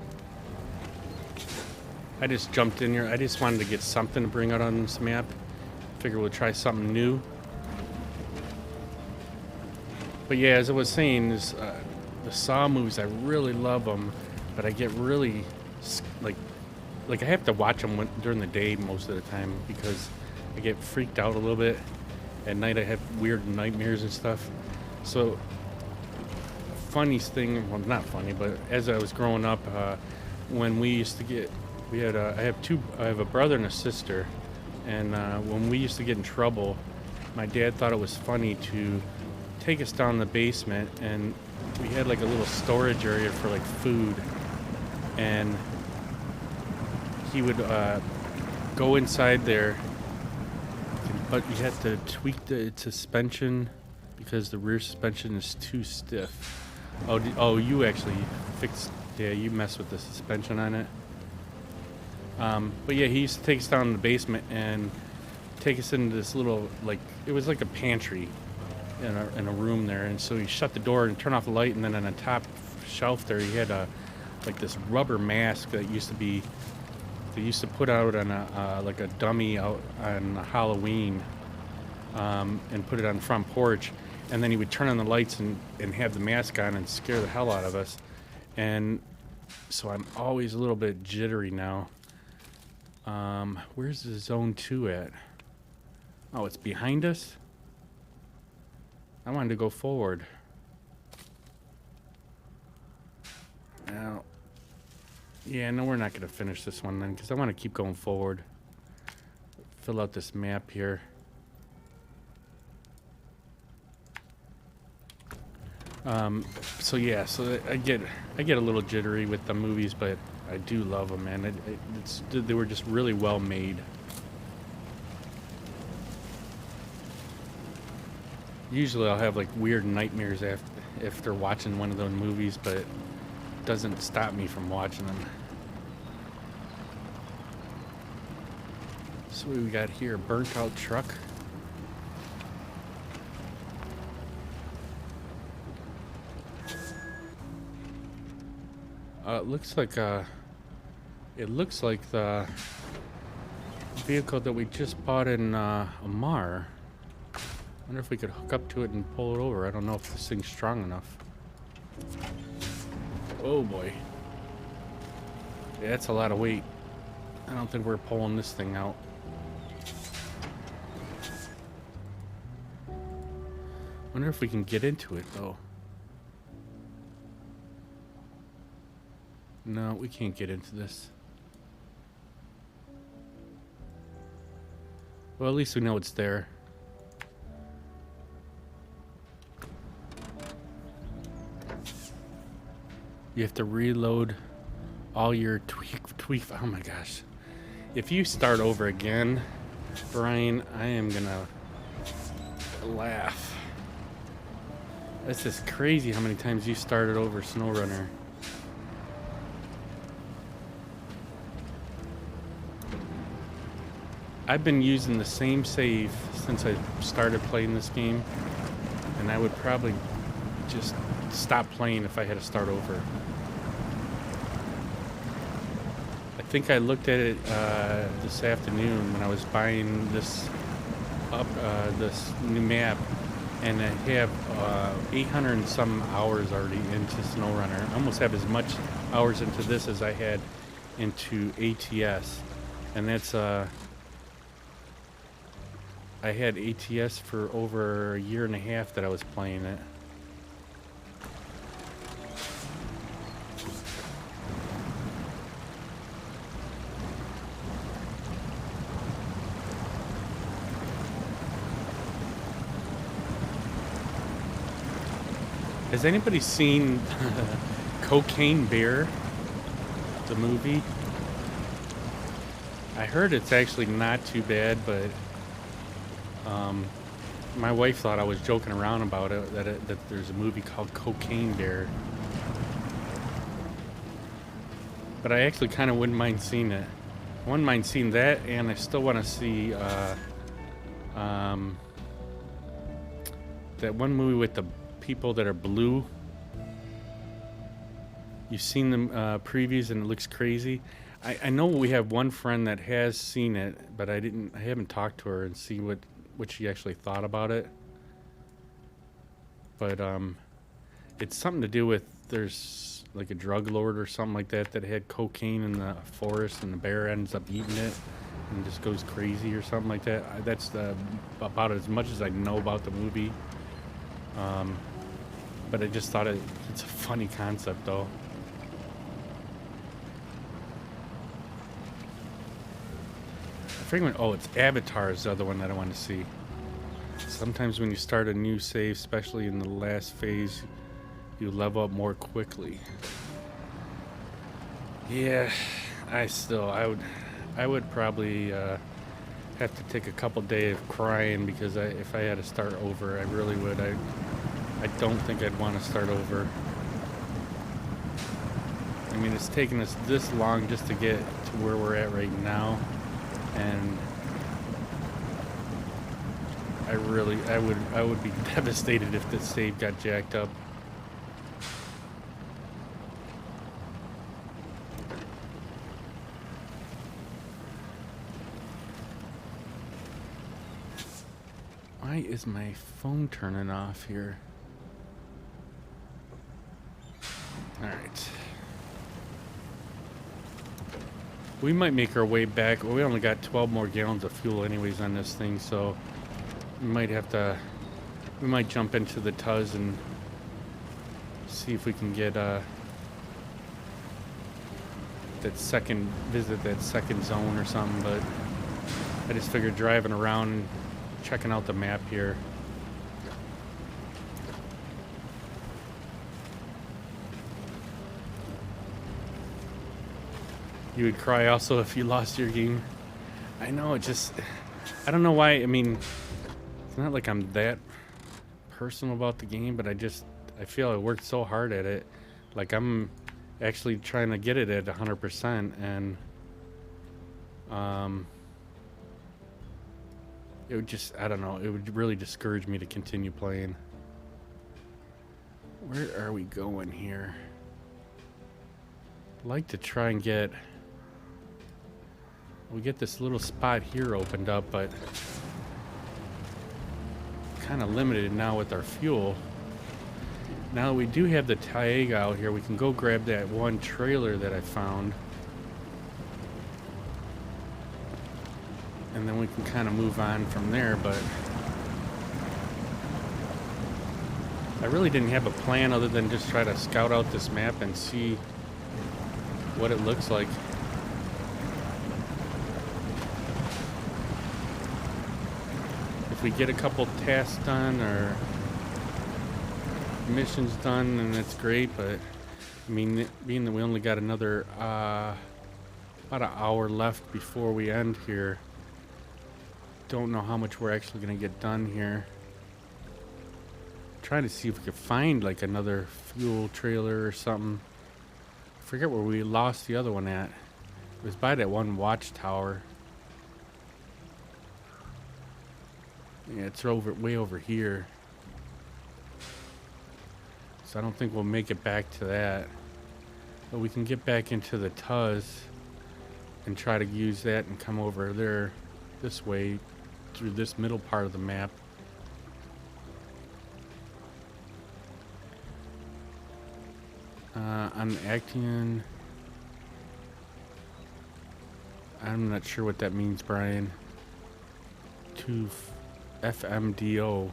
I just jumped in here. I just wanted to get something to bring out on this map. Figure we'll try something new. But yeah, as I was saying, is the Saw movies, I really love them, but I get really like I have to watch them during the day most of the time because I get freaked out a little bit. At night, I have weird nightmares and stuff. So, funniest thing, well, not funny, but as I was growing up, when we used to get, we had, I have a brother and a sister, and when we used to get in trouble, my dad thought it was funny to take us down the basement, and we had like a little storage area for like food, and he would go inside there, but you have to tweak the suspension because the rear suspension is too stiff. Oh, you actually fixed, yeah, you messed with the suspension on it. But yeah, he used to take us down in the basement and take us into this little, like, it was like a pantry in a room there. And so he shut the door and turned off the light, and then on the top shelf there, he had like this rubber mask that used to be, they used to put out on like a dummy out on Halloween, and put it on the front porch. And then he would turn on the lights and have the mask on and scare the hell out of us. And so I'm always a little bit jittery now. Where's the zone 2 at? Oh, it's behind us? I wanted to go forward. Now, yeah, no, we're not going to finish this one then, because I want to keep going forward. Fill out this map here. So yeah, so I get a little jittery with the movies, but I do love them, man. They were just really well made. Usually I'll have like weird nightmares after watching one of those movies, but it doesn't stop me from watching them. So what we got here? Burnt out truck. It looks like the vehicle that we just bought in Amar. Wonder if we could hook up to it and pull it over. I don't know if this thing's strong enough. Oh boy. Yeah, that's a lot of weight. I don't think we're pulling this thing out. Wonder if we can get into it though. No, we can't get into this. Well, at least we know it's there. You have to reload all your tweak. Oh my gosh. If you start over again, Brian, I am gonna laugh. That's just crazy how many times you started over SnowRunner. I've been using the same save since I started playing this game, and I would probably just stop playing if I had to start over. I think I looked at it this afternoon when I was buying this this new map, and I have 800 and some hours already into SnowRunner. I almost have as much hours into this as I had into ATS, and that's I had ATS for over a year and a half that I was playing it. Has anybody seen Cocaine Bear, the movie? I heard it's actually not too bad, but my wife thought I was joking around about it, that there's a movie called Cocaine Bear. But I actually kind of wouldn't mind seeing it. I wouldn't mind seeing that, and I still want to see that one movie with the people that are blue. You've seen the previews and it looks crazy. I know we have one friend that has seen it, but I haven't talked to her and see what she actually thought about it. but it's something to do with there's like a drug lord or something like that that had cocaine in the forest, and the bear ends up eating it and just goes crazy or something like that. That's about as much as I know about the movie. But I just thought it's a funny concept, though. Oh, it's Avatar is the other one that I want to see. Sometimes when you start a new save, especially in the last phase, you level up more quickly. Yeah, I would probably have to take a couple days of crying because if I had to start over, I really would. I don't think I'd want to start over. I mean, it's taken us this long just to get to where we're at right now, and I would be devastated if this save got jacked up. Why is my phone turning off here? Alright. We might make our way back. We only got 12 more gallons of fuel anyways on this thing, so we might jump into the Tuz and see if we can get visit that second zone or something, but I just figured driving around and checking out the map here. You would cry also if you lost your game. I know, I don't know why. I mean, it's not like I'm that personal about the game, but I feel I worked so hard at it. Like, I'm actually trying to get it at 100%, and it would I don't know, it would really discourage me to continue playing. Where are we going here? I'd like to try and we get this little spot here opened up, but kind of limited now with our fuel. Now that we do have the Taiga out here, we can go grab that one trailer that I found, and then we can kind of move on from there. But I really didn't have a plan other than just try to scout out this map and see what it looks like. If we get a couple tasks done or missions done, then that's great. But I mean, being that we only got another about an hour left before we end here, don't know how much we're actually going to get done here. Trying to see if we could find like another fuel trailer or something. I forget where we lost the other one at. It was by that one watchtower. Yeah, it's way over here. So I don't think we'll make it back to that. But we can get back into the Tuz and try to use that and come over there this way through this middle part of the map. On Actian, I'm not sure what that means, Brian. To FMDO,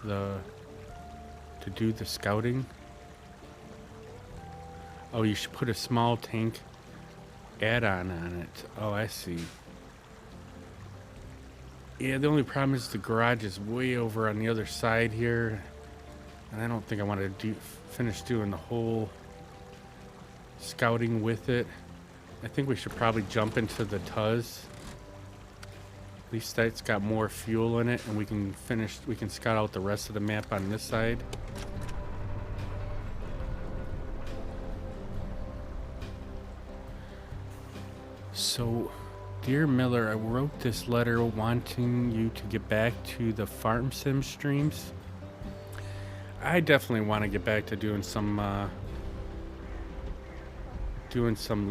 to do the scouting. Oh, you should put a small tank add-on on it. Oh, I see. Yeah, the only problem is the garage is way over on the other side here, and I don't think I want to finish doing the whole scouting with it. I think we should probably jump into the Tuz. At least that's got more fuel in it, and we can scout out the rest of the map on this side. So, dear Miller, I wrote this letter wanting you to get back to the farm sim streams. I definitely want to get back to doing some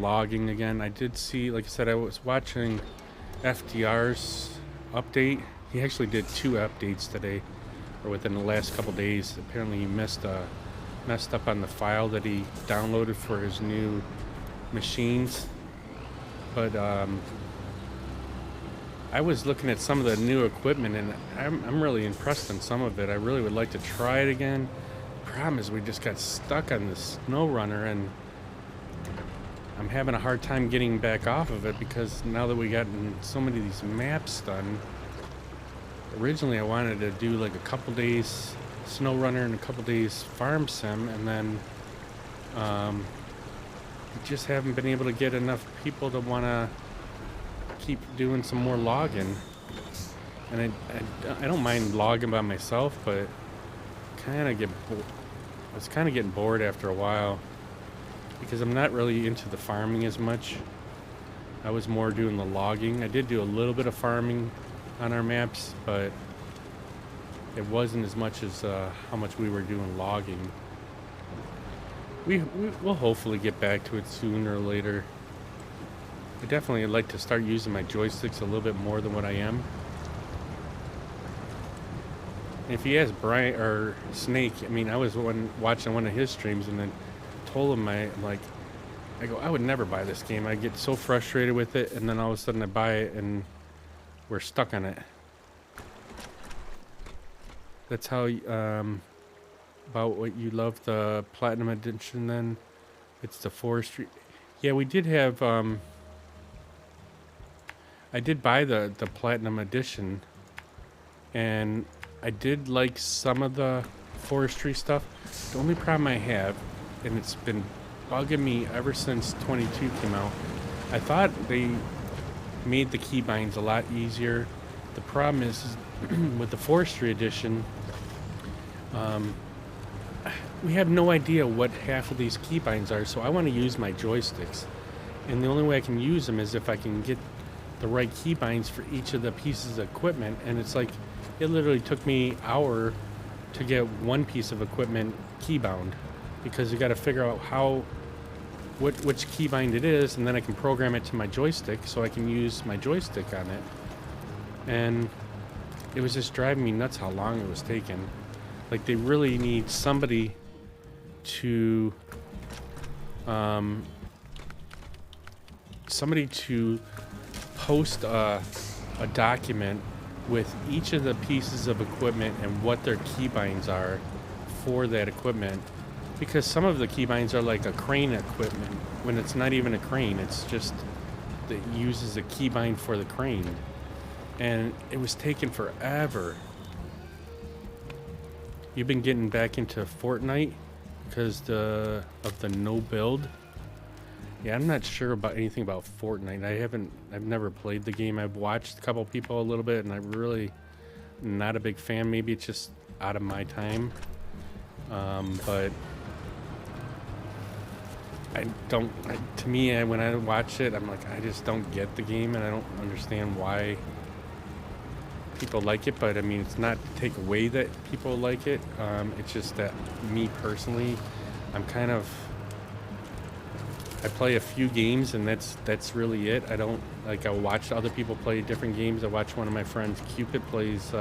logging again. I did see, like I said, I was watching FDR's update. He actually did 2 updates today. or within the last couple days. Apparently he messed up on the file that he downloaded for his new machines. But I was looking at some of the new equipment, and I'm really impressed on some of it. I really would like to try it again. Problem is, we just got stuck on this snow runner, and I'm having a hard time getting back off of it because now that we gotten so many of these maps done. Originally, I wanted to do like a couple days snow runner and a couple days farm sim, and then we just haven't been able to get enough people to want to keep doing some more logging. And I don't mind logging by myself, but I was kind of getting bored after a while because I'm not really into the farming as much. I was more doing the logging. I did do a little bit of farming on our maps, but it wasn't as much as how much we were doing logging. We'll hopefully get back to it sooner or later. I definitely like to start using my joysticks a little bit more than what I am. And if you ask Brian or Snake, I mean, I was watching one of his streams and then told him I would never buy this game. I get so frustrated with it, and then all of a sudden I buy it and we're stuck on it. That's how about what you love the Platinum Edition then? It's the forestry. Yeah, we did have I did buy the Platinum Edition, and I did like some of the forestry stuff. The only problem I have, and it's been bugging me ever since 22 came out, I thought they made the keybinds a lot easier. The problem is with the forestry edition, we have no idea what half of these keybinds are, so I want to use my joysticks. And the only way I can use them is if I can get the right keybinds for each of the pieces of equipment. And it's like, it literally took me an hour to get one piece of equipment keybound, because you got to figure out which keybind it is, and then I can program it to my joystick so I can use my joystick on it. And it was just driving me nuts how long it was taking. Like, they really need somebody to post a document with each of the pieces of equipment and what their keybinds are for that equipment, because some of the keybinds are like a crane equipment when it's not even a crane, it's just that it uses a keybind for the crane, and it was taking forever. You've been getting back into Fortnite because of the no build. Yeah, I'm not sure about anything about Fortnite. I've never played the game. I've watched a couple people a little bit, and I'm really not a big fan. Maybe it's just out of my time. But to me, when I watch it, I'm like, I just don't get the game, and I don't understand why people like it. But I mean, it's not to take away that people like it. It's just that me personally, I play a few games, and that's really it. I don't like. I watch other people play different games. I watch one of my friends, Cupid, plays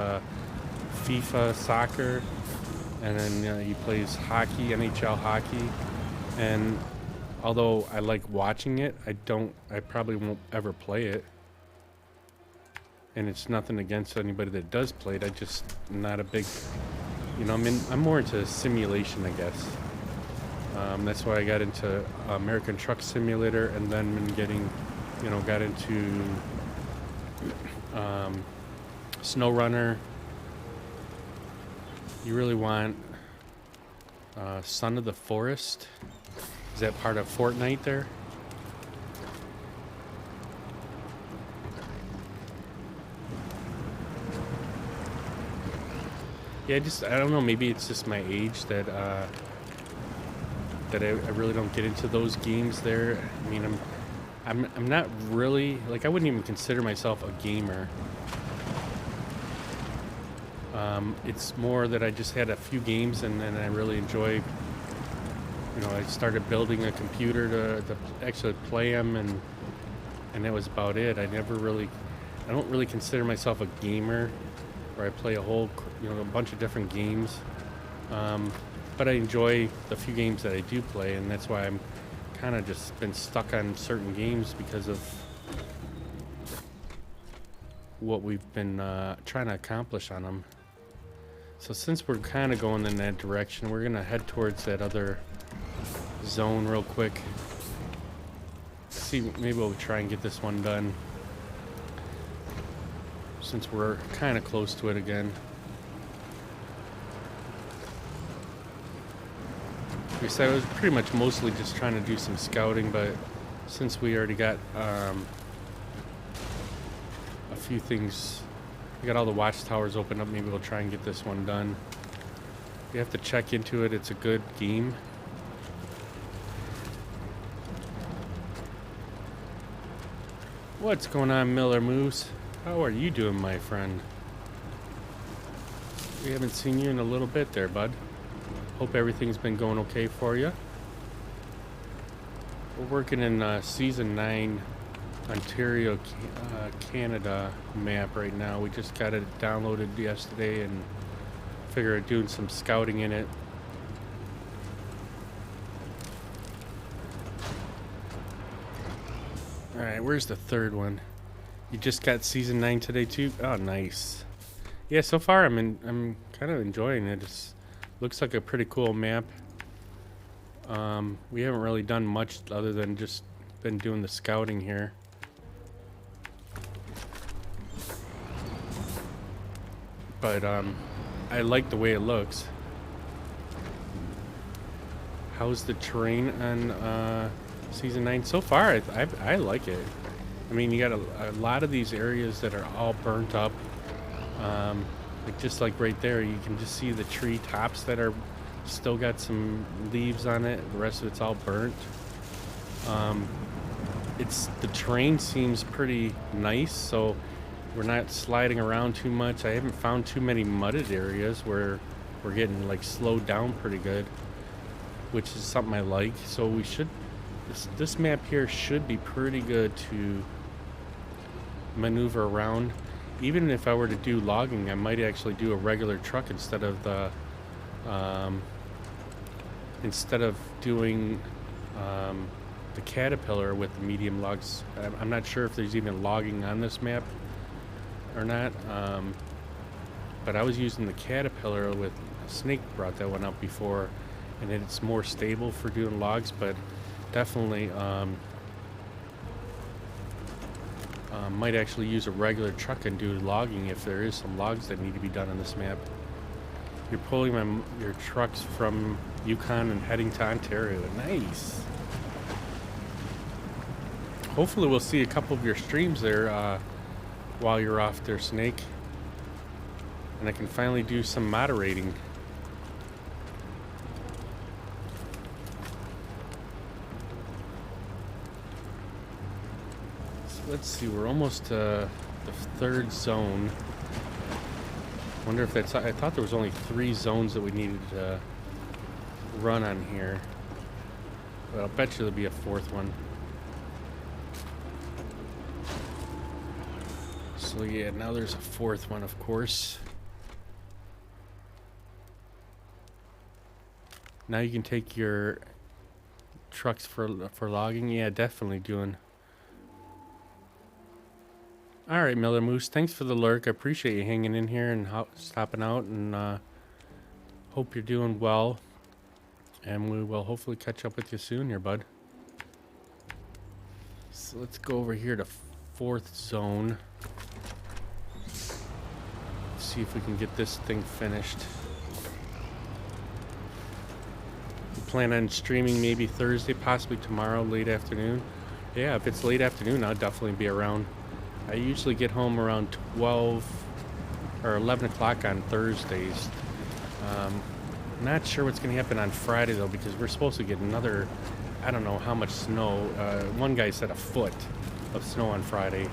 FIFA soccer, and then he plays hockey, NHL hockey. And although I like watching it, I probably won't ever play it. And it's nothing against anybody that does play it. I just not a big, I'm more into simulation, I guess. That's why I got into American Truck Simulator, and then got into SnowRunner. You really want Son of the Forest? Is that part of Fortnite there? Yeah, I don't know, maybe it's just my age that I really don't get into those games there. I mean, I'm not really, like, I wouldn't even consider myself a gamer. It's more that I just had a few games, and then I really enjoy, I started building a computer to actually play them, and that was about it. I don't really consider myself a gamer where I play a a bunch of different games. But I enjoy the few games that I do play, and that's why I'm kind of just been stuck on certain games because of what we've been trying to accomplish on them. So since we're kind of going in that direction, we're gonna head towards that other zone real quick. See, maybe we'll try and get this one done since we're kind of close to it again. Like I said, I was pretty much mostly just trying to do some scouting, but since we already got a few things, we got all the watchtowers open up, maybe we'll try and get this one done. You have to check into it. It's a good game. What's going on, Miller Moose? How are you doing, my friend? We haven't seen you in a little bit there, bud. Hope everything's been going okay for you. We're working in Season 9 Ontario, Canada map right now. We just got it downloaded yesterday and figured doing some scouting in it. Alright, where's the third one? You just got Season 9 today too? Oh, nice. Yeah, so far I'm kind of enjoying it. It looks like a pretty cool map. We haven't really done much other than just been doing the scouting here. But I like the way it looks. How's the terrain on Season 9? So far, I like it. I mean, you got a lot of these areas that are all burnt up. Like just like right there, you can just see the tree tops that are still got some leaves on it. The rest of it's all burnt. The terrain seems pretty nice, so we're not sliding around too much. I haven't found too many mudded areas where we're getting like slowed down pretty good, which is something I like. So we should, this map here should be pretty good to maneuver around. Even if I were to do logging, I might actually do a regular truck instead of the doing the Caterpillar with the medium logs. I'm not sure if there's even logging on this map or not, but I was using the Caterpillar with Snake brought that one up before, and it's more stable for doing logs, but definitely might actually use a regular truck and do logging if there is some logs that need to be done on this map. You're pulling your trucks from Yukon and heading to Ontario. Nice. Hopefully we'll see a couple of your streams there while you're off there, Snake. And I can finally do some moderating. Let's see, we're almost to the third zone. Wonder if that's, I thought there was only 3 zones that we needed to run on here. But I'll bet you there'll be a 4th one. So yeah, now there's a 4th one, of course. Now you can take your trucks for logging. Yeah, definitely doing. All right, Miller Moose, thanks for the lurk. I appreciate you hanging in here and stopping out, and hope you're doing well. And we will hopefully catch up with you soon here, bud. So let's go over here to 4th zone. See if we can get this thing finished. We plan on streaming maybe Thursday, possibly tomorrow, late afternoon. Yeah, if it's late afternoon, I'll definitely be around. I usually get home around 12 or 11 o'clock on Thursdays. Not sure what's going to happen on Friday, though, because we're supposed to get another, I don't know how much snow. One guy said a foot of snow on Friday.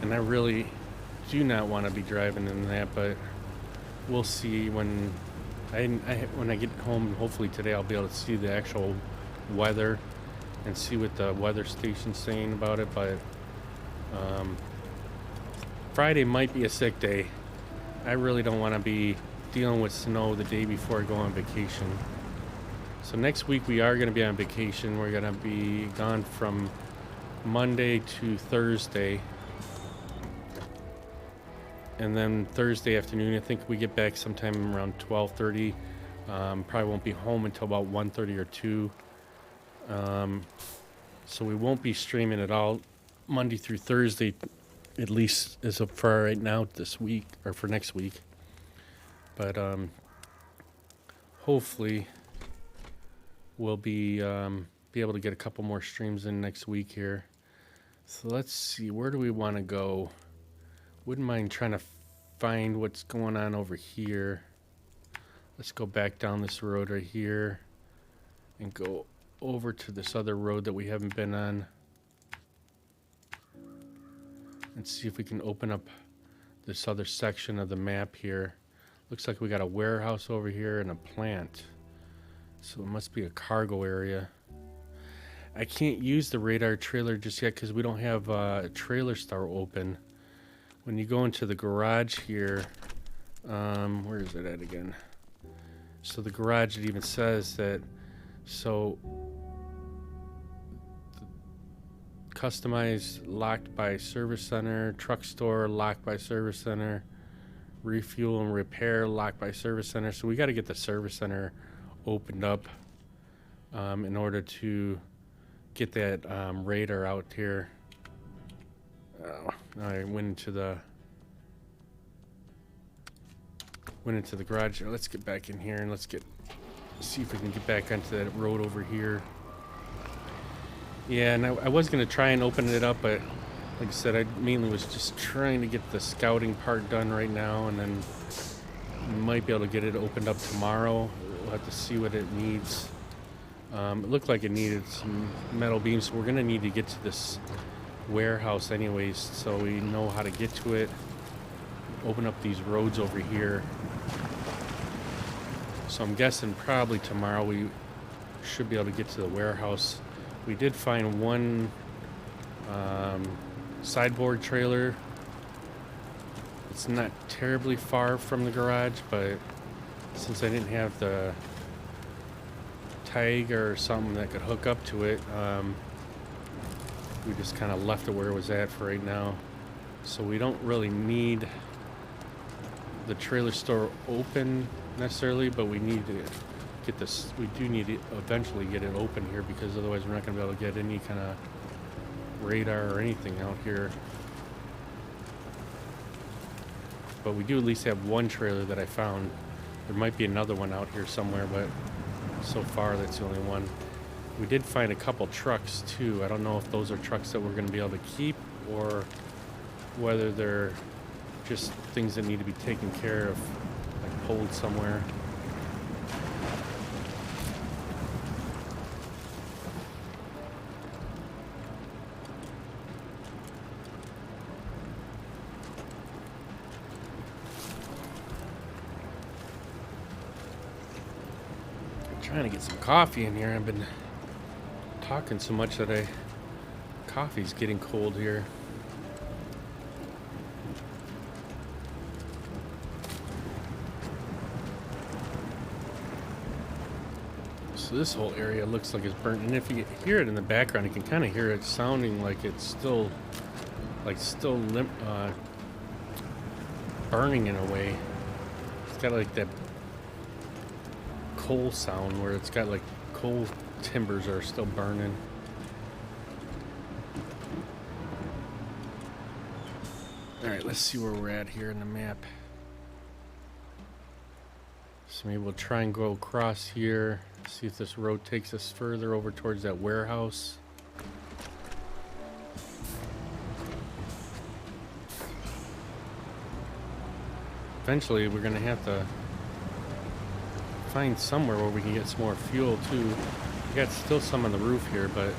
And I really do not want to be driving in that, but we'll see when I get home. Hopefully today I'll be able to see the actual weather and see what the weather station's saying about it, but Friday might be a sick day. I really don't want to be dealing with snow the day before I go on vacation. So next week we are going to be on vacation. We're going to be gone from Monday to Thursday. And then Thursday afternoon, I think we get back sometime around 12:30. Probably won't be home until about 1:30 or 2. So we won't be streaming at all Monday through Thursday, at least as of for right now this week, or for next week. But hopefully we'll be able to get a couple more streams in next week here. So let's see, where do we want to go? Wouldn't mind trying to find what's going on over here. Let's go back down this road right here and go over to this other road that we haven't been on and see if we can open up this other section of the map here. Looks like we got a warehouse over here and a plant, so it must be a cargo area. I can't use the radar trailer just yet because we don't have a trailer store open. When you go into the garage here, where is it at again? So the garage, it even says that, so customized, locked by service center, truck store, locked by service center, refuel and repair, locked by service center. So we got to get the service center opened up in order to get that radar out here. Oh, I went into the garage. Let's get back in here and see if we can get back onto that road over here. Yeah, and I was gonna try and open it up, but like I said, I mainly was just trying to get the scouting part done right now, and then we might be able to get it opened up tomorrow. We'll have to see what it needs. It looked like it needed some metal beams, so we're gonna need to get to this warehouse anyways, so we know how to get to it. Open up these roads over here. So I'm guessing probably tomorrow we should be able to get to the warehouse. We did find one sideboard trailer. It's not terribly far from the garage, but since I didn't have the tag or something that could hook up to it, we just kind of left it where it was at for right now. So we don't really need the trailer store open necessarily, but we need to get this. We do need to eventually get it open here, because otherwise we're not going to be able to get any kind of radar or anything out here. But we do at least have one trailer that I found. There might be another one out here somewhere, but so far that's the only one. We did find a couple trucks too. I don't know if those are trucks that we're going to be able to keep, or whether they're just things that need to be taken care of, like pulled somewhere. I'm trying to get some coffee in here. I've been talking so much that coffee's getting cold here. So this whole area looks like it's burnt, and if you hear it in the background, you can kind of hear it sounding like it's still burning in a way. It's got like that coal sound where it's got like coal timbers are still burning. Alright, let's see where we're at here in the map. So maybe we'll try and go across here, see if this road takes us further over towards that warehouse. Eventually we're gonna have to find somewhere where we can get some more fuel too. We got still some on the roof here, but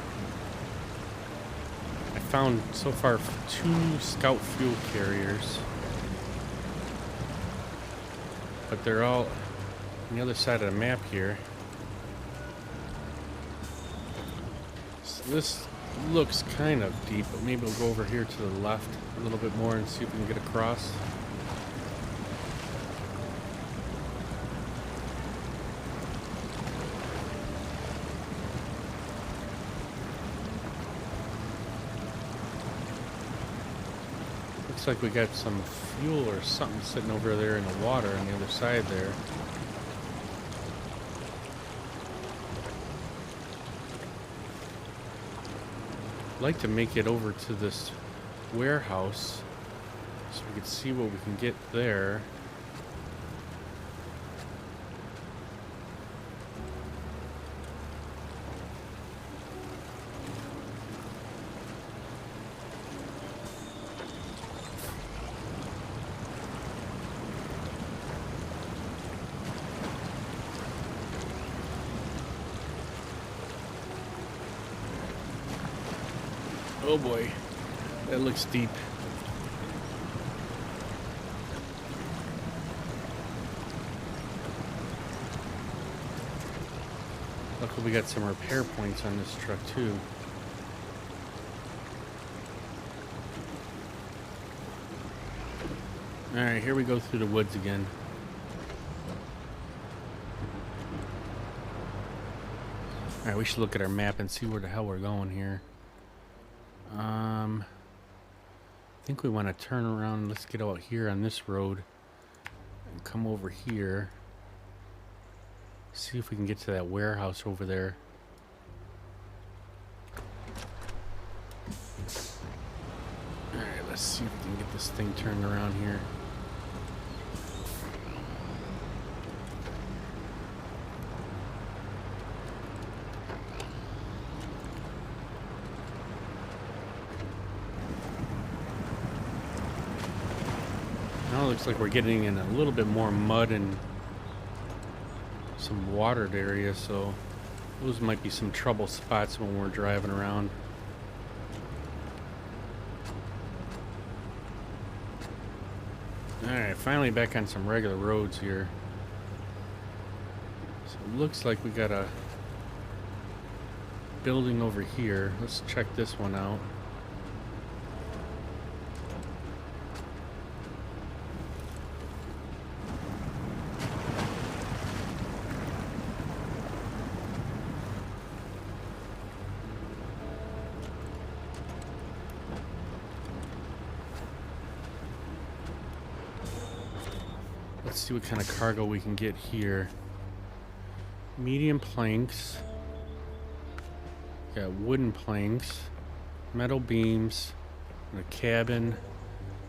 I found so far 2 scout fuel carriers, but they're all on the other side of the map here. So this Looks kind of deep, but maybe we'll go over here to the left a little bit more and see if we can get across. Looks like we got some fuel or something sitting over there in the water on the other side there. I'd like to make it over to this warehouse so we can see what we can get there. Oh boy, that looks deep. Luckily we got some repair points on this truck too. Alright, here we go through the woods again. Alright, we should look at our map and see where the hell we're going here. I think we want to turn around. Let's get out here on this road and come over here. See if we can get to that warehouse over there. Alright, let's see if we can get this thing turned around here. Now it looks like we're getting in a little bit more mud and some watered area, so those might be some trouble spots when we're driving around. Alright, finally back on some regular roads here. So it looks like we got a building over here. Let's check this one out. Let's see what kind of cargo we can get here. Medium planks. Got wooden planks, metal beams, and a cabin,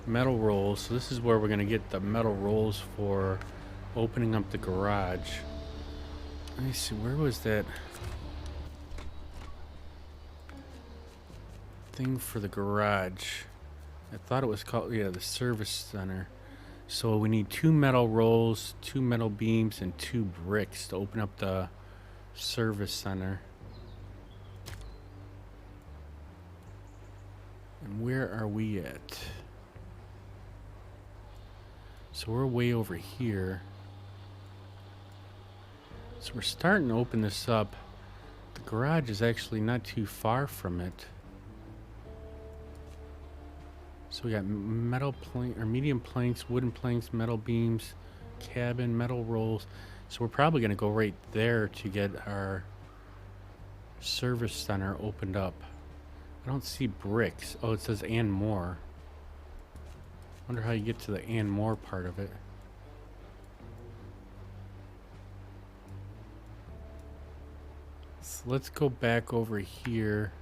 metal rolls. So this is where we're going to get the metal rolls for opening up the garage. Let me see, where was that thing for the garage? I thought it was called, yeah, the service center. So we need 2 metal rolls, 2 metal beams, and 2 bricks to open up the service center. And where are we at? So we're way over here. So we're starting to open this up. The garage is actually not too far from it. So we got metal plank or medium planks, wooden planks, metal beams, cabin, metal rolls. So we're probably going to go right there to get our service center opened up. I don't see bricks. Oh, it says and more. Wonder how you get to the and more part of it. So let's go back over here.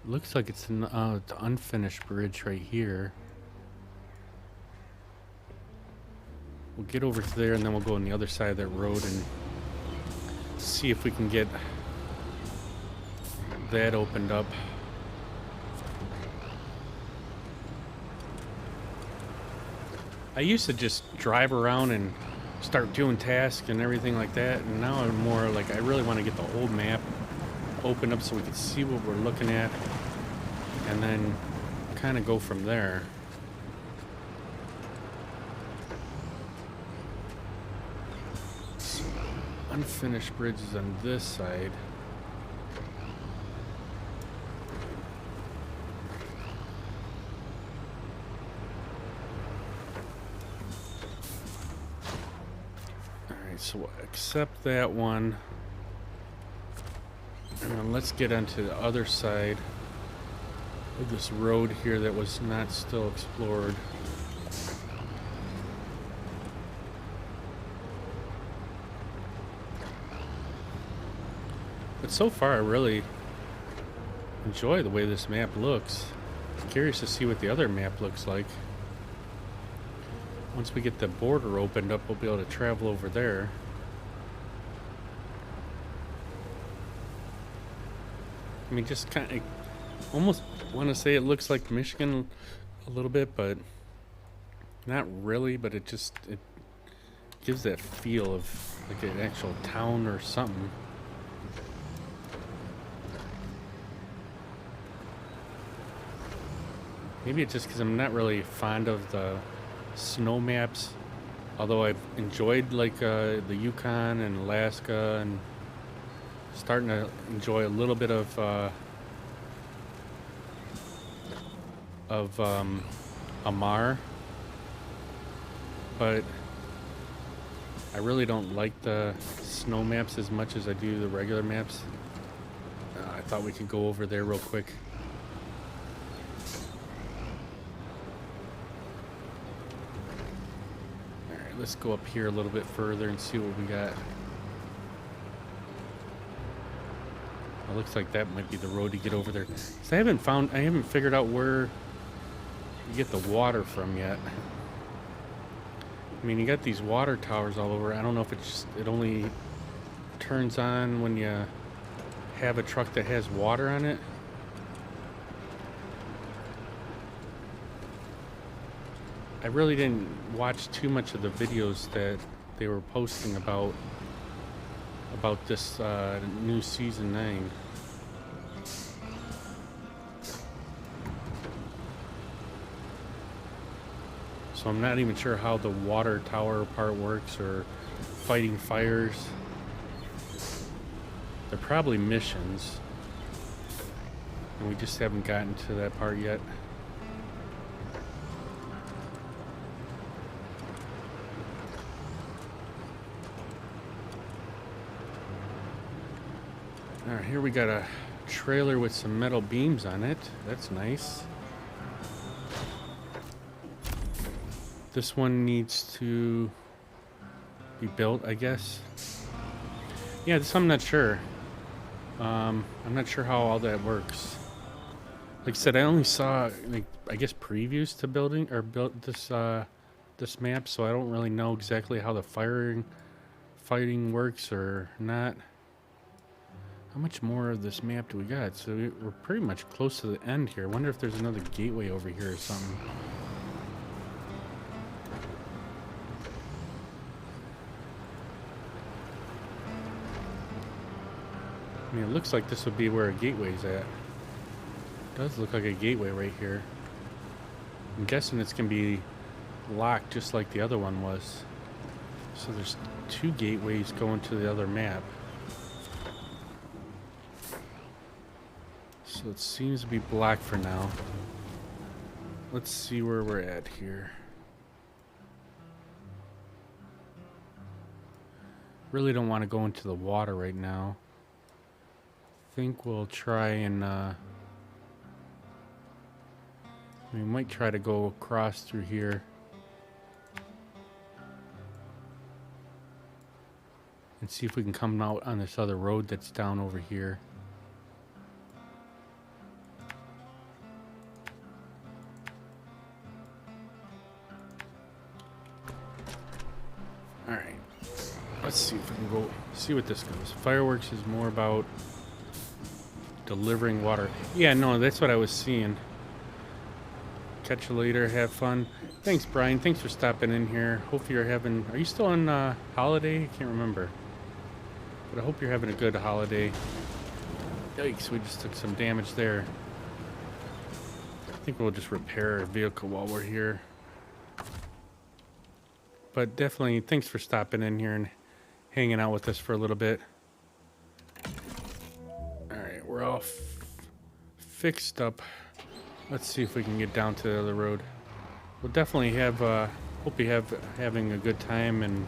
Looks like it's an unfinished bridge right here. We'll get over to there and then we'll go on the other side of that road and see if we can get that opened up. I used to just drive around and start doing tasks and everything like that, and now I'm more like I really want to get the whole map open up so we can see what we're looking at and then kind of go from there. Unfinished bridges on this side. so accept that one. And then let's get onto the other side of this road here that was not still explored. But so far I really enjoy the way this map looks. I'm curious to see what the other map looks like. Once we get the border opened up, we'll be able to travel over there. I mean, just kind of almost want to say it looks like Michigan a little bit, but not really. But it gives that feel of like an actual town or something. Maybe it's just because I'm not really fond of the snow maps, although I've enjoyed like the Yukon and Alaska, and starting to enjoy a little bit of Amar, but I really don't like the snow maps as much as I do the regular maps. I thought we could go over there real quick. Let's go up here a little bit further and see what we got. It looks like that might be the road to get over there. So I haven't figured out where you get the water from yet. I mean, you got these water towers all over. I don't know if it only turns on when you have a truck that has water on it. I really didn't watch too much of the videos that they were posting about this new season 9. So I'm not even sure how the water tower part works or fighting fires. They're probably missions, and we just haven't gotten to that part yet. Alright, here we got a trailer with some metal beams on it. That's nice. This one needs to be built, I guess. Yeah, this I'm not sure. I'm not sure how all that works. Like I said, I only saw, like, I guess previews to building or built this map, so I don't really know exactly how the fighting works or not. How much more of this map do we got? So we're pretty much close to the end here. I wonder if there's another gateway over here or something. I mean, it looks like this would be where a gateway's at. It does look like a gateway right here. I'm guessing it's going to be locked just like the other one was. So there's 2 gateways going to the other map. So it seems to be blocked for now. Let's see where we're at here. Really don't want to go into the water right now. Think we'll try and we might try to go across through here and see if we can come out on this other road that's down over here. Alright, let's see if we can go see what this goes. Fireworks is more about delivering water. Yeah, no, that's what I was seeing. Catch you later, have fun. Thanks, Brian. Thanks for stopping in here. Hope you're having... Are you still on holiday? I can't remember. But I hope you're having a good holiday. Yikes, we just took some damage there. I think we'll just repair our vehicle while we're here. But definitely, thanks for stopping in here and hanging out with us for a little bit. Alright, we're all fixed up. Let's see if we can get down to the other road. We'll definitely have, hope you having a good time and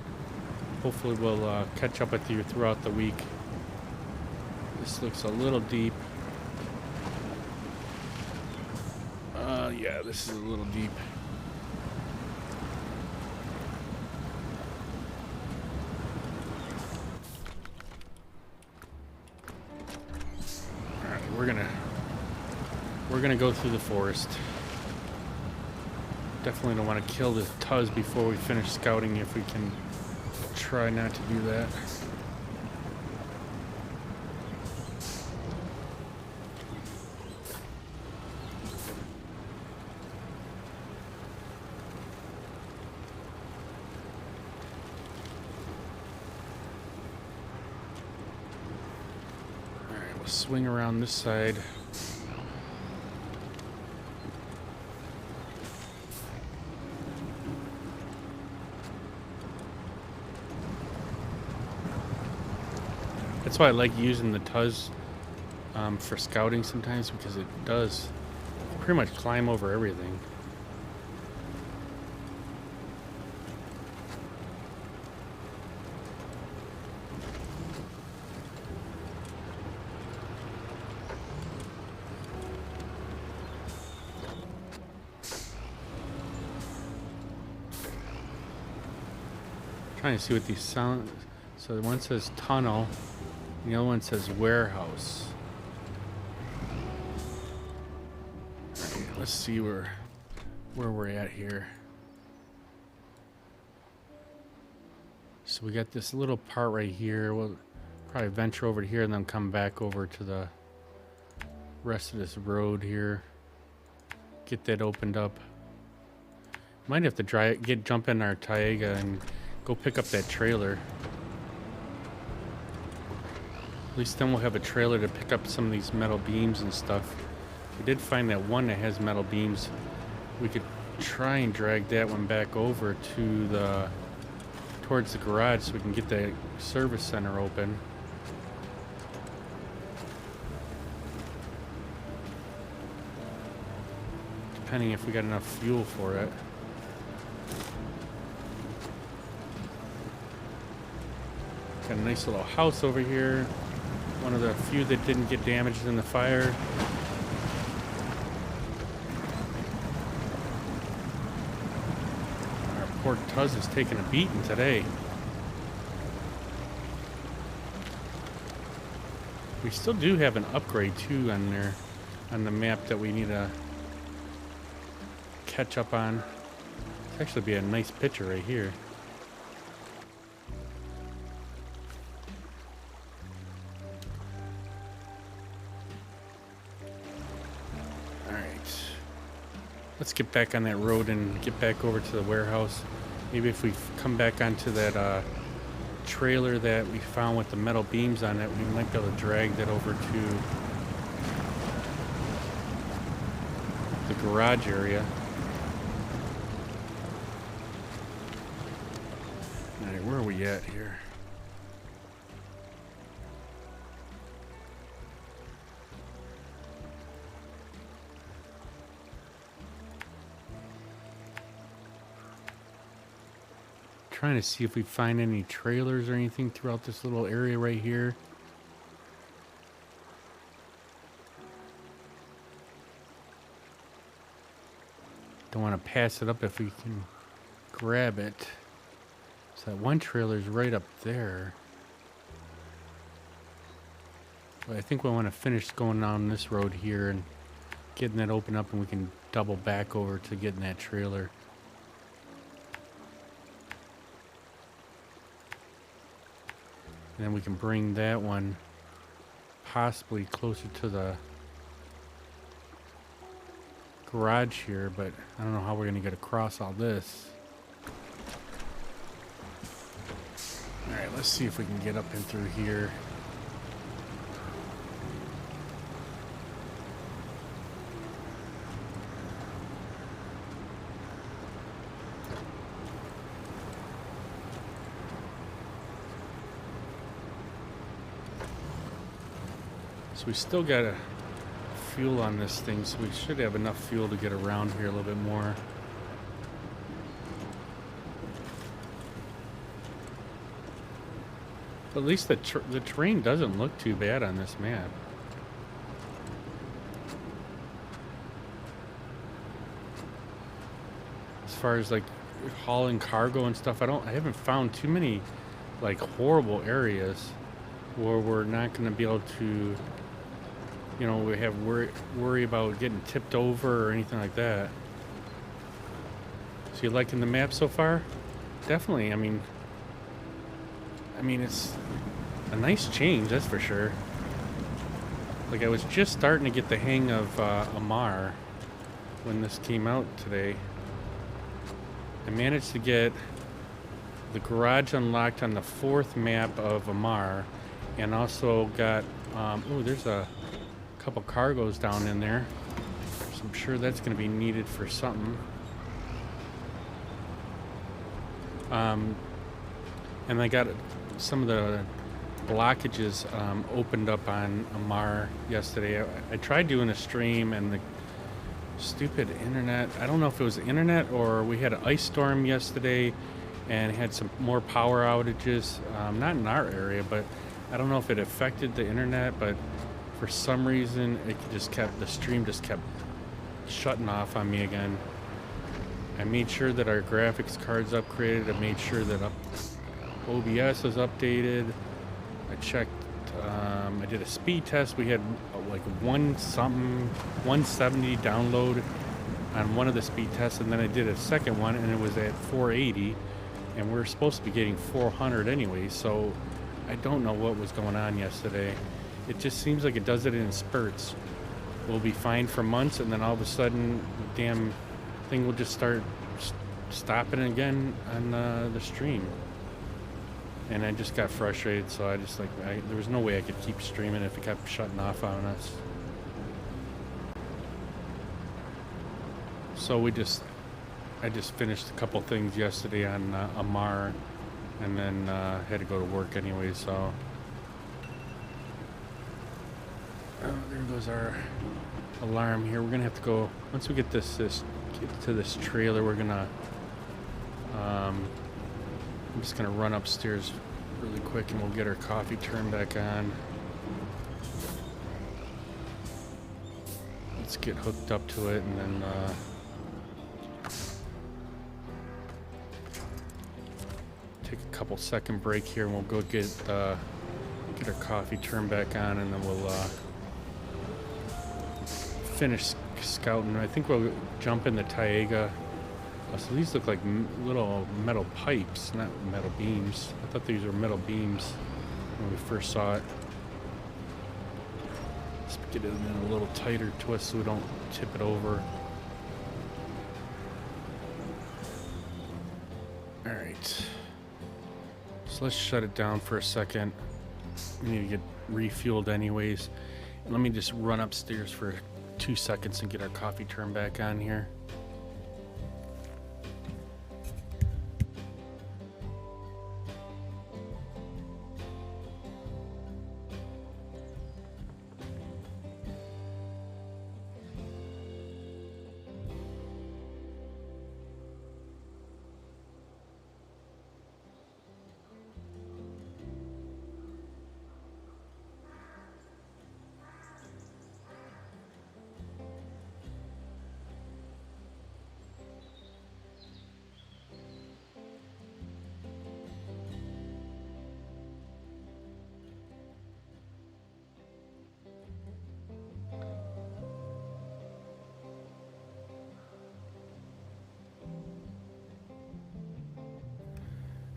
Hopefully we'll catch up with you throughout the week. This looks a little deep. Yeah, this is a little deep. Alright, we're gonna go through the forest. Definitely don't want to kill the Tuz before we finish scouting if we can try not to do that. Alright, we'll swing around this side. That's why I like using the Tuz for scouting sometimes, because it does pretty much climb over everything. Trying to see what these sound. So one says tunnel. The other one says warehouse. Right, let's see where we're at here. So we got this little part right here. We'll probably venture over to here and then come back over to the rest of this road here. Get that opened up. Might have to jump in our Taiga and go pick up that trailer. At least then we'll have a trailer to pick up some of these metal beams and stuff. We did find that one that has metal beams. We could try and drag that one back over to towards the garage so we can get the service center open. Depending if we got enough fuel for it. Got a nice little house over here. One of the few that didn't get damaged in the fire. Our poor Tuz is taking a beating today. We still do have an upgrade too on there, on the map that we need to catch up on. It's actually be a nice picture right here. Let's get back on that road and get back over to the warehouse. Maybe if we come back onto that trailer that we found with the metal beams on it, we might be able to drag that over to the garage area. Alright, where are we at here? Trying to see if we find any trailers or anything throughout this little area right here. Don't want to pass it up if we can grab it. So that one trailer's right up there. But I think we want to finish going down this road here and getting that open up, and we can double back over to getting that trailer. And then we can bring that one possibly closer to the garage here, but I don't know how we're going to get across all this. Alright, let's see if we can get up in through here. So we still got a fuel on this thing, so we should have enough fuel to get around here a little bit more. But at least the terrain doesn't look too bad on this map. As far as like hauling cargo and stuff, I haven't found too many like horrible areas where we're not going to be able to, you know, we have worry about getting tipped over or anything like that. So you liking the map so far? Definitely. I mean, it's a nice change, that's for sure. Like I was just starting to get the hang of Amar when this came out today. I managed to get the garage unlocked on the 4th map of Amar, and also got there's a couple cargoes down in there, so I'm sure that's going to be needed for something. And I got some of the blockages opened up on Amar yesterday. I tried doing a stream, and the stupid internet, I don't know if it was the internet or we had an ice storm yesterday and had some more power outages, not in our area, but I don't know if it affected the internet, but for some reason the stream just kept shutting off on me again. I made sure that our graphics card's upgraded. I made sure that OBS was updated. I checked, I did a speed test. We had like 170 download on one of the speed tests, and then I did a second one and it was at 480, and we're supposed to be getting 400 anyway, so I don't know what was going on yesterday. It just seems like it does it in spurts. We'll be fine for months, and then all of a sudden the damn thing will just start stopping again on the stream. And I just got frustrated, so I just there was no way I could keep streaming if it kept shutting off on us. So I just finished a couple things yesterday on Amar, and then had to go to work anyway, so. Oh, there goes our alarm here. We're gonna have to go, once we get get to this trailer, we're gonna, I'm just gonna run upstairs really quick and we'll get our coffee turned back on. Let's get hooked up to it, and then take a couple second break here, and we'll go get our coffee turned back on, and then we'll finish scouting. I think we'll jump in the Taiga. So these look like little metal pipes, not metal beams. I thought these were metal beams when we first saw it. Let's get it in a little tighter twist so we don't tip it over. Alright. So let's shut it down for a second. We need to get refueled anyways. And let me just run upstairs for 2 seconds and get our coffee turned back on here.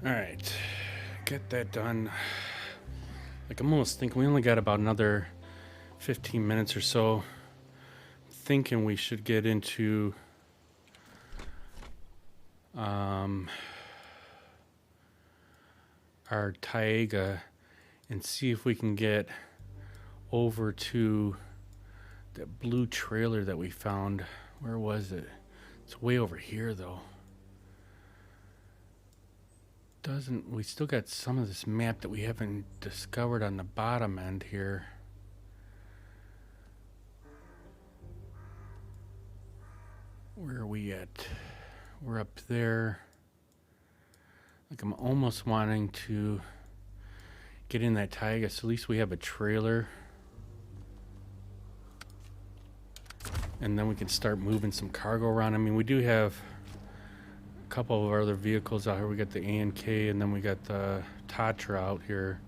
All right, get that done. Like, I'm almost thinking we only got about another 15 minutes or so. Thinking we should get into our Taiga and see if we can get over to that blue trailer that we found. Where was it? It's way over here though. We still got some of this map that we haven't discovered on the bottom end here. Where are we at? We're up there. Like, I'm almost wanting to get in that Taiga, so at least we have a trailer. And then we can start moving some cargo around. I mean, we do have a couple of our other vehicles out here. We got the A&K, and then we got the Tatra out here.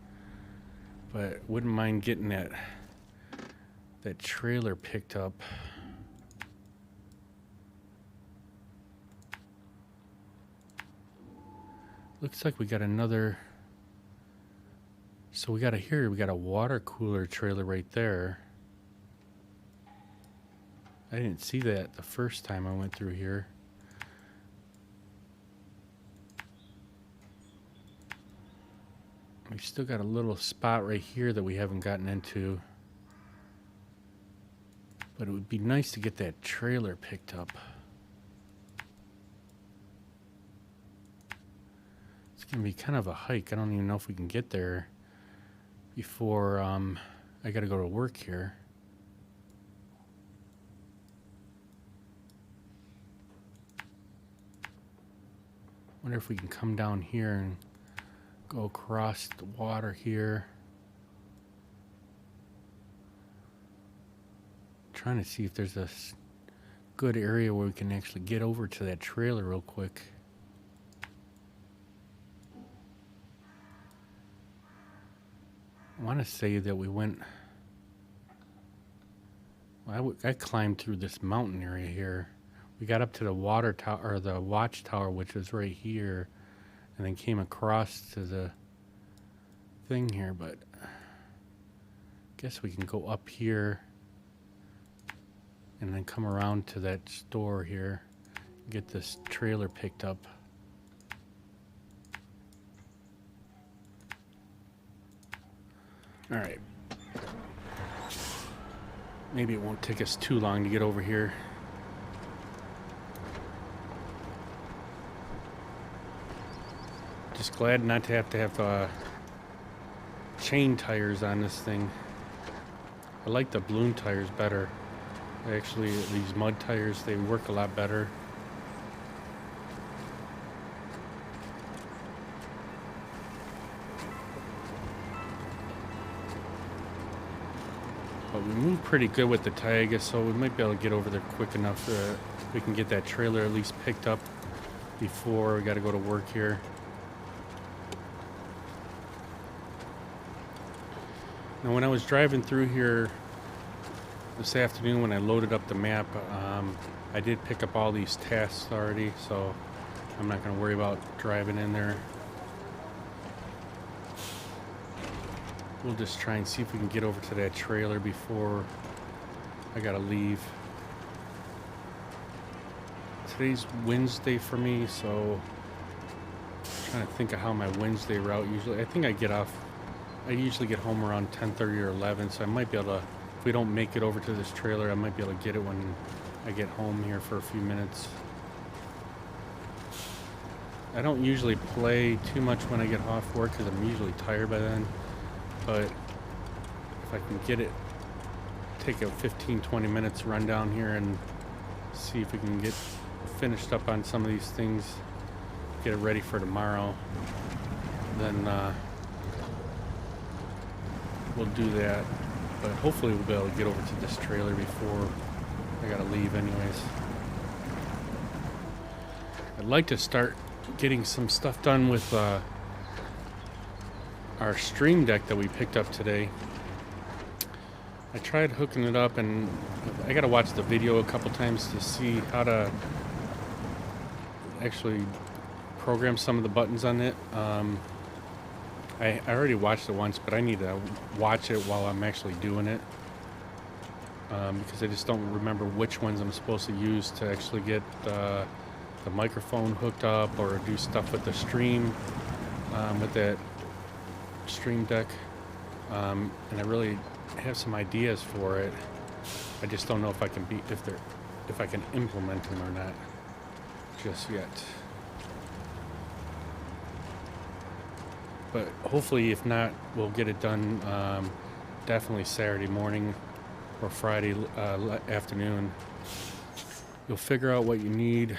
But wouldn't mind getting that trailer picked up. Looks like we got another. So we got we got a water cooler trailer right there. I didn't see that the first time I went through here. We've still got a little spot right here that we haven't gotten into. But it would be nice to get that trailer picked up. It's going to be kind of a hike. I don't even know if we can get there before I got to go to work here. Wonder if we can come down here and go across the water here. Trying to see if there's a good area where we can actually get over to that trailer real quick. I want to say that we went. Well, I climbed through this mountain area here. We got up to the water tower, or the watchtower, which was right here, and then came across to the thing here. But I guess we can go up here and then come around to that store here, get this trailer picked up. All right. Maybe it won't take us too long to get over here. Just glad not to have chain tires on this thing. I like the balloon tires better. Actually, these mud tires, they work a lot better. But we move pretty good with the Taiga, so we might be able to get over there quick enough that we can get that trailer at least picked up before we got to go to work here. Now, when I was driving through here this afternoon, when I loaded up the map, I did pick up all these tasks already, so I'm not going to worry about driving in there. We'll just try and see if we can get over to that trailer before I got to leave. Today's Wednesday for me, so I'm trying to think of how my Wednesday route usually. I think I usually get home around 10:30 or 11, so I might be able to, if we don't make it over to this trailer, I might be able to get it when I get home here for a few minutes. I don't usually play too much when I get off work because I'm usually tired by then, but if I can get it, take a 15-20 minutes run down here and see if we can get finished up on some of these things, get it ready for tomorrow, then we'll do that. But hopefully we'll be able to get over to this trailer before I gotta leave anyways. I'd like to start getting some stuff done with our Stream Deck that we picked up today. I tried hooking it up, and I gotta watch the video a couple times to see how to actually program some of the buttons on it. I already watched it once, but I need to watch it while I'm actually doing it, because I just don't remember which ones I'm supposed to use to actually get the microphone hooked up or do stuff with the stream, with that Stream Deck. And I really have some ideas for it. I just don't know if I can if I can implement them or not just yet. But hopefully, if not, we'll get it done definitely Saturday morning or Friday afternoon. You'll figure out what you need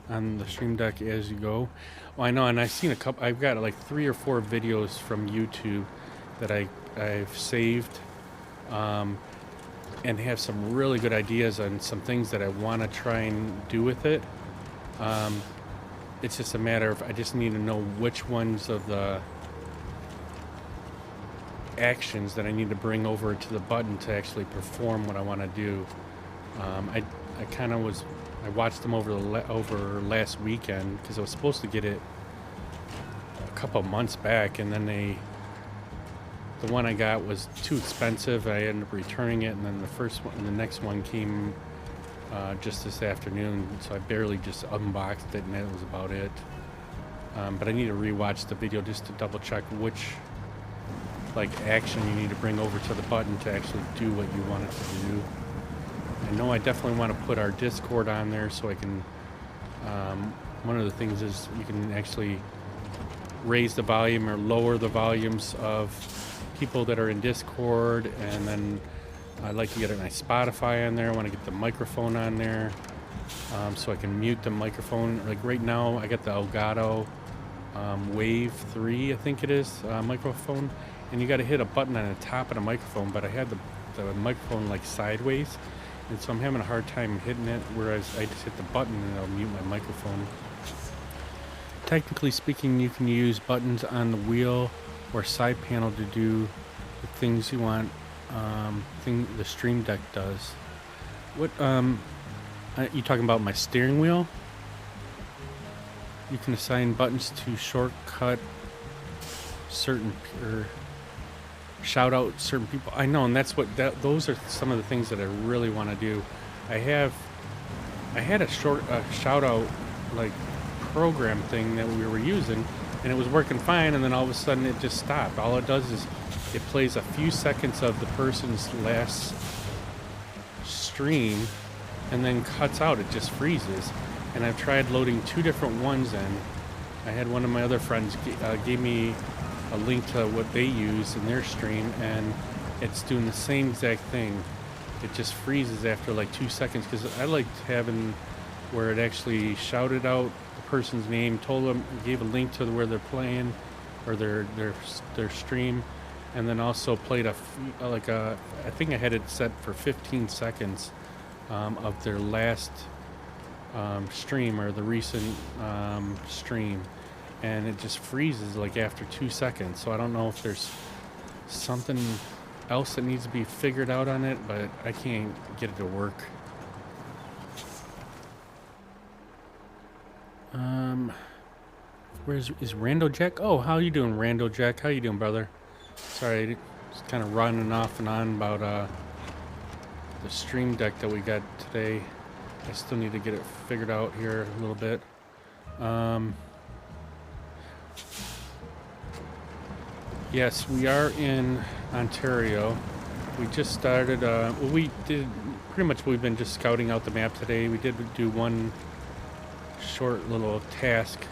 on the Stream Deck as you go. Well, I know, and I've seen I've got like 3 or 4 videos from YouTube that I've saved, and have some really good ideas on some things that I want to try and do with it. It's just a matter of I just need to know which ones of the actions that I need to bring over to the button to actually perform what I want to do. I kind of was I watched them over over last weekend because I was supposed to get it a couple months back, and then the one I got was too expensive. I ended up returning it, and then the next one came just this afternoon, so I barely just unboxed it, and that was about it. But I need to rewatch the video just to double check which action you need to bring over to the button to actually do what you want it to do. I know I definitely want to put our Discord on there so I can. One of the things is you can actually raise the volume or lower the volumes of people that are in Discord, and then I'd like to get my Spotify on there. I want to get the microphone on there, so I can mute the microphone. Like right now, I got the Elgato Wave 3, I think it is, microphone, and you got to hit a button on the top of the microphone. But I had the microphone sideways, and so I'm having a hard time hitting it. Whereas I just hit the button and it'll mute my microphone. Technically speaking, you can use buttons on the wheel or side panel to do the things you want. The Stream Deck does. What you talking about? My steering wheel? You can assign buttons to shortcut certain or shout out certain people. I know, and those are some of the things that I really want to do. I had a shout out program thing that we were using, and it was working fine, and then all of a sudden it just stopped. All it does is it plays a few seconds of the person's last stream and then cuts out. It just freezes. And I've tried loading 2 different ones in. I had one of my other friends gave me a link to what they use in their stream, and it's doing the same exact thing. It just freezes after 2 seconds, because I liked having where it actually shouted out the person's name, told them, gave a link to where they're playing or their stream, and then also played I think I had it set for 15 seconds of their last stream or the recent stream, and it just freezes after 2 seconds. So I don't know if there's something else that needs to be figured out on it, but I can't get it to work. Where's Rando Jack? Oh, how you doing, Rando Jack? How you doing, brother? Sorry, just kind of running off and on about the Stream Deck that we got today. I still need to get it figured out here a little bit. Yes, we are in Ontario. We just started, we did pretty much, we've been just scouting out the map today. We did do one short little task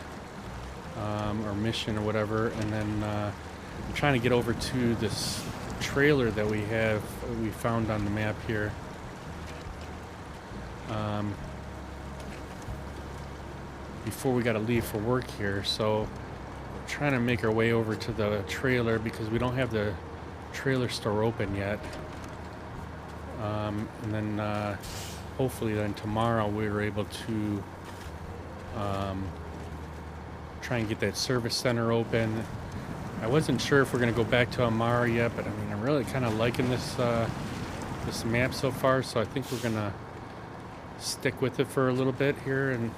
or mission or whatever, and then I'm trying to get over to this trailer that we found on the map here. Before we got to leave for work here, so we're trying to make our way over to the trailer because we don't have the trailer store open yet. And then hopefully then tomorrow we're able to try and get that service center open. I wasn't sure if we're going to go back to Amara yet, but I mean, I'm really kind of liking this this map so far, so I think we're going to stick with it for a little bit here, and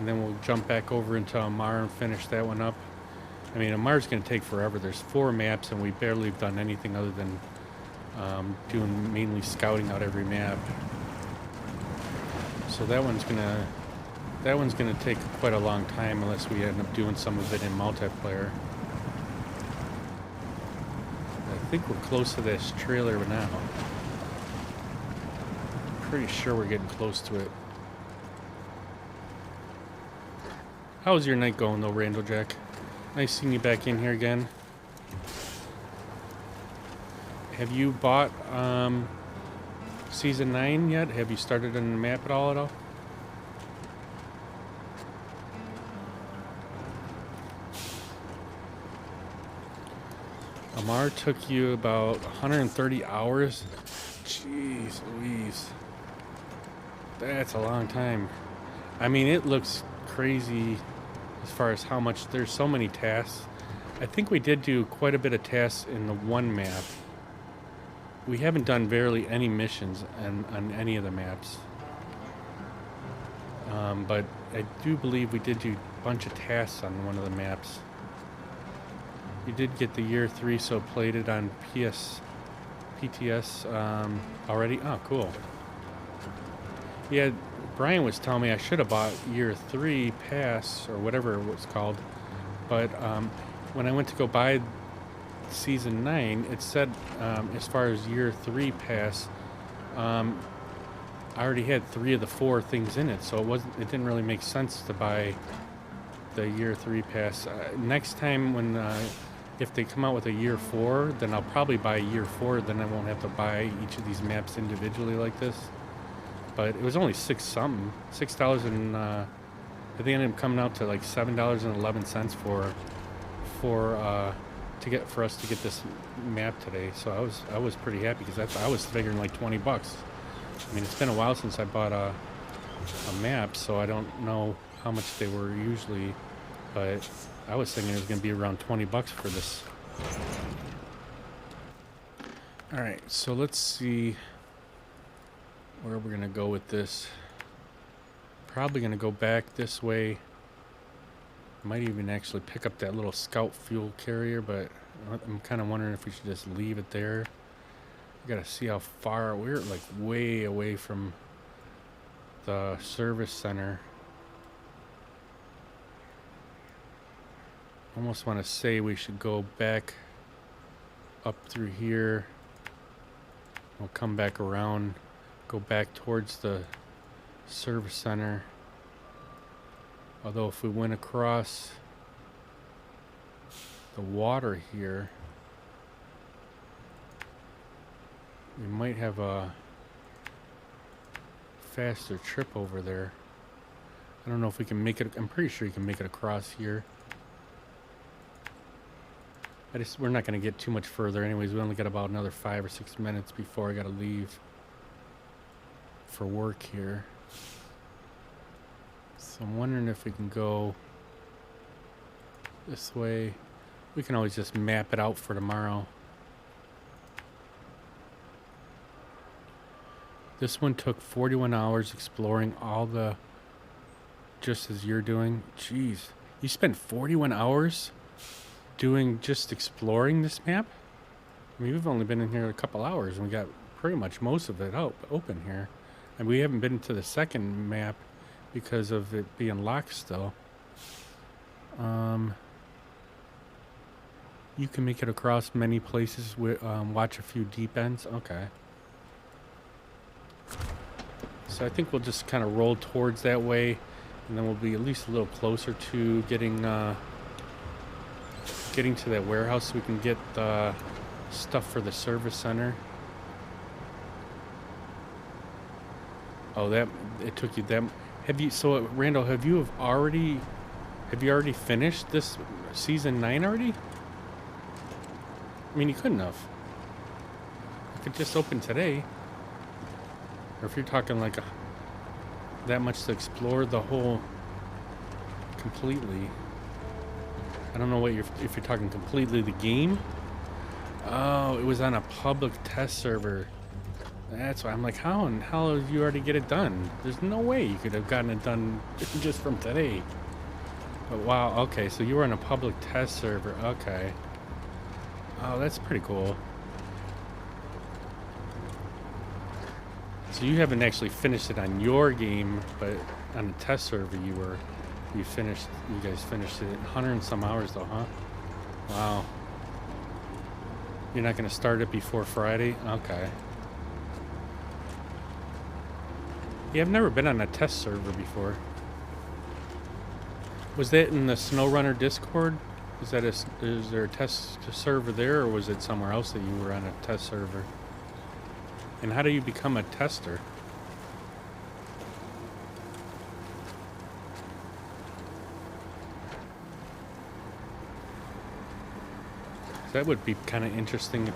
then we'll jump back over into Amara and finish that one up. I mean, Amara's going to take forever. There's 4 maps, and we barely have done anything other than doing mainly scouting out every map. So that one's gonna take quite a long time unless we end up doing some of it in multiplayer. I think we're close to this trailer now. Pretty sure we're getting close to it. How's your night going though, Randall Jack? Nice seeing you back in here again. Have you bought Season 9 yet? Have you started on the map at all? Amar took you about 130 hours. Jeez Louise. That's a long time. I mean, it looks crazy as far as how much, there's so many tasks. I think we did do quite a bit of tasks in the one map. We haven't done barely any missions on any of the maps. But I do believe we did do a bunch of tasks on one of the maps. You did get the year 3, so played it on PTS already. Oh, cool. Yeah, Brian was telling me I should have bought year 3 pass or whatever it was called. But when I went to go buy season 9, it said as far as year 3 pass, I already had 3 of the 4 things in it, so it didn't really make sense to buy the year 3 pass. Next time when if they come out with a year 4, then I'll probably buy year 4, then I won't have to buy each of these maps individually like this. But it was only $6 and I think it ended up coming out to like $7.11 for us to get this map today. So I was pretty happy because I was figuring like $20. I mean, it's been a while since I bought a map, so I don't know how much they were usually, but I was thinking it was going to be around $20 for this. All right, so let's see where we're going to go with this. Probably going to go back this way. Might even actually pick up that little scout fuel carrier, but I'm kind of wondering if we should just leave it there. We gotta see how far we're like way away from the service center. Almost want to say we should go back up through here. We'll come back around, go back towards the service center. Although if we went across the water here, we might have a faster trip over there. I don't know if we can make it. I'm pretty sure you can make it across here. We're not going to get too much further anyways. We only got about another 5 or 6 minutes before I got to leave for work here. So I'm wondering if we can go this way. We can always just map it out for tomorrow. This one took 41 hours exploring all the, just as you're doing. Jeez, you spent 41 hours doing just exploring this map? I mean, we've only been in here a couple hours and we got pretty much most of it open here. And we haven't been to the second map because of it being locked still. You can make it across many places with watch a few deep ends. Okay. So I think we'll just kind of roll towards that way, and then we'll be at least a little closer to getting to that warehouse so we can get the stuff for the service center. Oh, that it took you that. So Randall, have you already finished this season 9 already? I mean, you couldn't have. You could just open today. Or if you're talking like that much to explore the whole completely. I don't know if you're talking completely the game. Oh, it was on a public test server. That's why I'm like, how in hell did you already get it done? There's no way you could have gotten it done just from today. But wow, okay, so you were on a public test server. Okay. Oh, that's pretty cool. So you haven't actually finished it on your game, but on the test server you guys finished it in 100 and some hours though, huh? Wow. You're not going to start it before Friday? Okay. Yeah, I've never been on a test server before. Was that in the SnowRunner Discord? Is there a test server there, or was it somewhere else that you were on a test server? And how do you become a tester? That would be kind of interesting to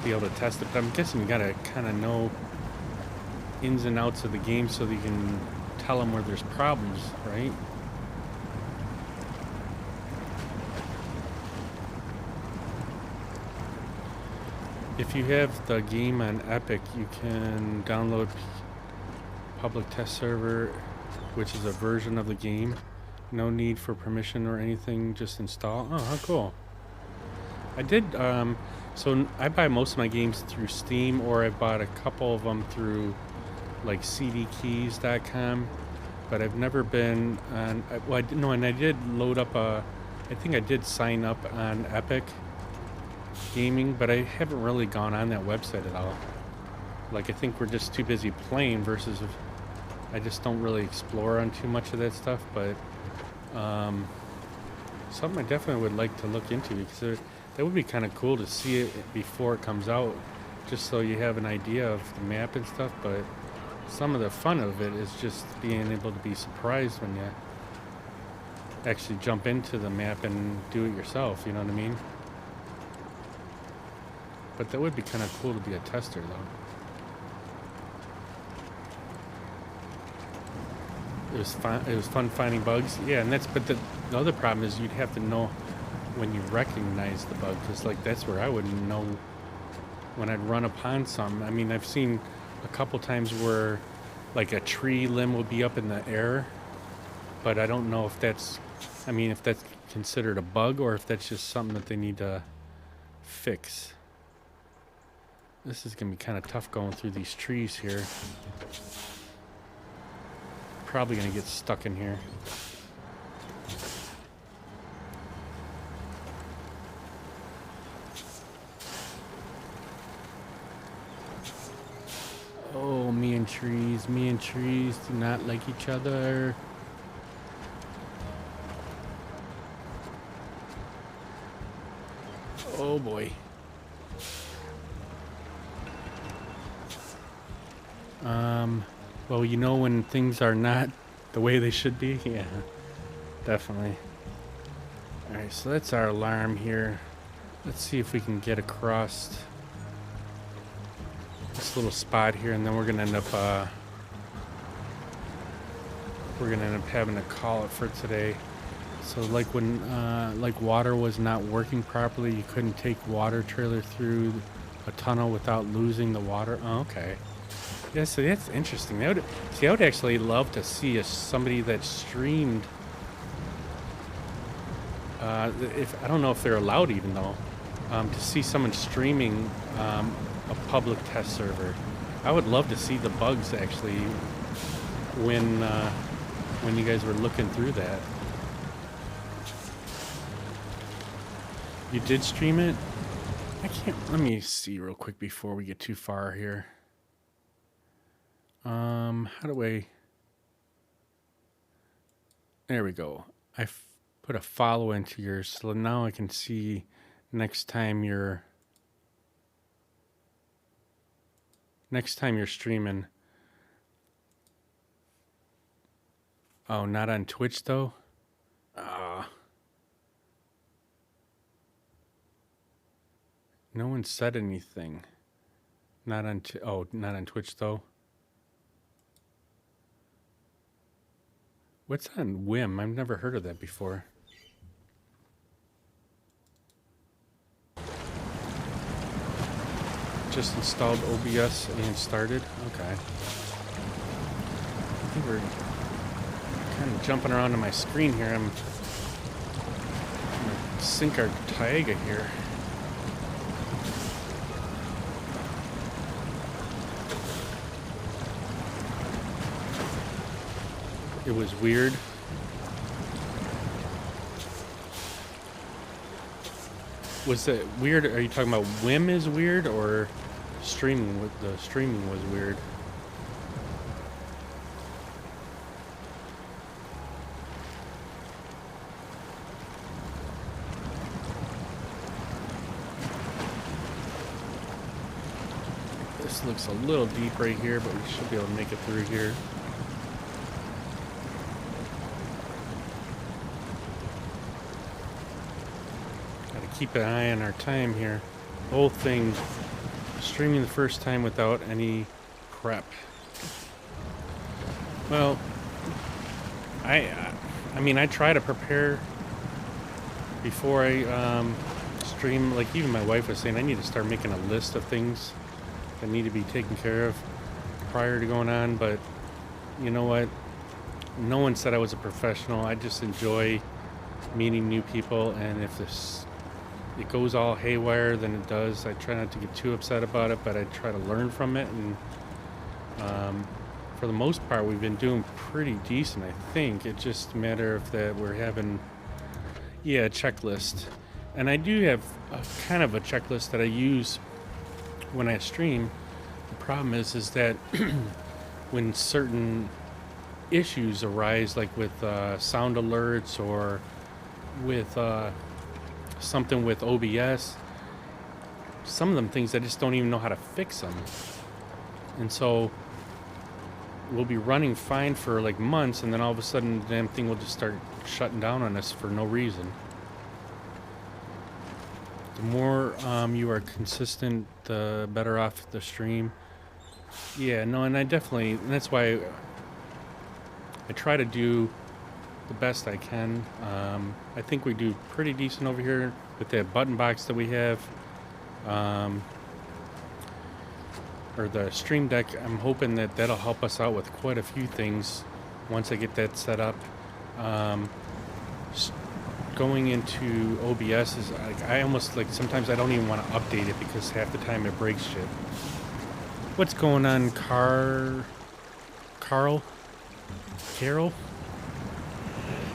be able to test it, but I'm guessing you gotta kind of know ins and outs of the game so that you can tell them where there's problems, right? If you have the game on Epic, you can download public test server, which is a version of the game. No need for permission or anything, just install. Oh, how cool. I did, so I buy most of my games through Steam, or I bought a couple of them through like cdkeys.com, but I've never been on, well, no, and I did load up I think I did sign up on Epic Gaming, but I haven't really gone on that website at all. Like, I think we're just too busy playing versus I just don't really explore on too much of that stuff, but something I definitely would like to look into, because that would be kind of cool to see it before it comes out, just so you have an idea of the map and stuff. But some of the fun of it is just being able to be surprised when you actually jump into the map and do it yourself, you know what I mean? But that would be kind of cool to be a tester, though. It was fun. It was fun finding bugs. Yeah, and but the other problem is you'd have to know when you recognize the bug, because like that's where I wouldn't know when I'd run upon some. I mean, I've seen a couple times where like a tree limb will be up in the air, but I don't know if that's, I mean, if that's considered a bug or if that's just something that they need to fix. This is gonna be kind of tough going through these trees here. Probably gonna get stuck in here. Oh, me and trees do not like each other. Oh boy. Well, you know when things are not the way they should be? Yeah, definitely. Alright, so that's our alarm here. Let's see if we can get across this little spot here, and then we're gonna end up having to call it for today. So like when like water was not working properly, you couldn't take water trailer through a tunnel without losing the water. Oh, okay. Yeah, so that's interesting. I would actually love to see somebody that streamed. If I don't know if they're allowed, even though, to see someone streaming a public test server. I would love to see the bugs actually when you guys were looking through that. You did stream it? I can't. Let me see real quick before we get too far here. How do I? There we go. I put a follow into yours, so now I can see next time you're streaming. Oh, not on Twitch though? No one said anything. Not on not on Twitch though. What's on Whim? I've never heard of that before. Just installed OBS and started. Okay. I think we're kind of jumping around on my screen here. I'm gonna sync our Taiga here. It was weird. Was it weird? Are you talking about Whim is weird, or streaming? The streaming was weird. This looks a little deep right here, but we should be able to make it through here. keep an eye on our time here. The whole thing, streaming the first time without any prep. Well, I mean, I try to prepare before I stream. Like, even my wife was saying I need to start making a list of things that need to be taken care of prior to going on. But you know what? No one said I was a professional. I just enjoy meeting new people, and if it goes all haywire, then it does. I try not to get too upset about it, but I try to learn from it. And for the most part, we've been doing pretty decent, I think. It's just a matter of that we're having, a checklist. And I do have a kind of a checklist that I use when I stream. The problem is that when certain issues arise, like with sound alerts or with something with OBS, some of them things I just don't even know how to fix them. And so we'll be running fine for like months, and then all of a sudden the damn thing will just start shutting down on us for no reason. The more you are consistent, the better off the stream. Yeah, no, and and that's why I try to do the best I can. I think we do pretty decent over here with that button box that we have. Or the Stream Deck. I'm hoping that that'll help us out with quite a few things once I get that set up. Going into OBS is I almost like sometimes I don't even want to update it because half the time it breaks shit. What's going on, Carol?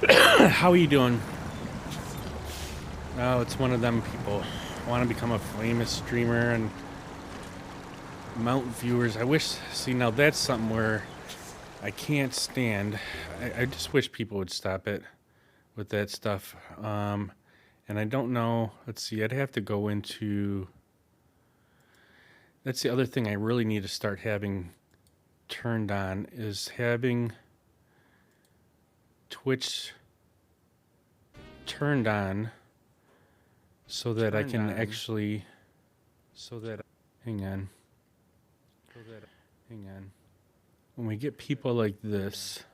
How are you doing? Oh, it's one of them people. Want to become a famous streamer and mount viewers. I wish, see, now that's something where I can't stand. I just wish people would stop it with that stuff. And I don't know. Let's see, I'd have to go into. That's the other thing I really need to start having turned on is having Twitch turned on so that I can actually, hang on. When we get people like this,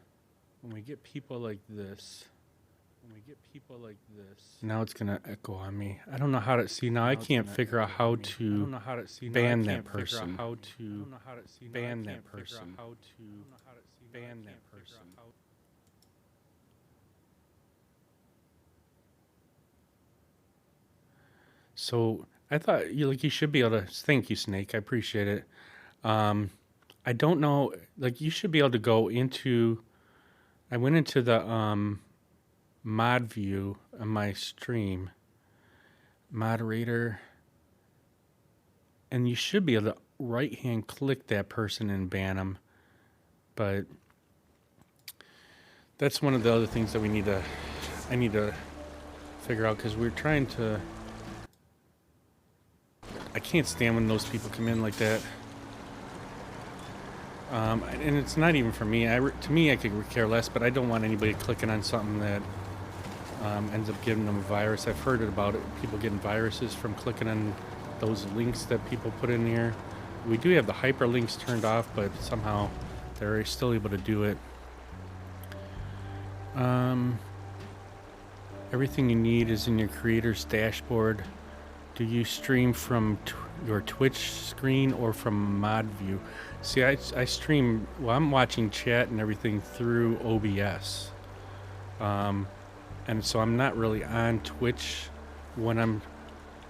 now it's gonna echo on me. I don't know how to see now. I can't figure out how to ban that person. So I thought you should be able to. Thank you, Snake. I appreciate it. I don't know. Like, you should be able to go into. I went into the mod view of my stream, moderator, and you should be able to right hand click that person and ban them. But that's one of the other things that I need to figure out, because we're trying to. I can't stand when those people come in like that. And it's not even for me. To me, I could care less, but I don't want anybody clicking on something that ends up giving them a virus. I've heard about it, people getting viruses from clicking on those links that people put in here. We do have the hyperlinks turned off, but somehow they're still able to do it. Everything you need is in your creator's dashboard. Do you stream from your Twitch screen or from mod view? See, I stream, well, I'm watching chat and everything through OBS. And so I'm not really on Twitch when I'm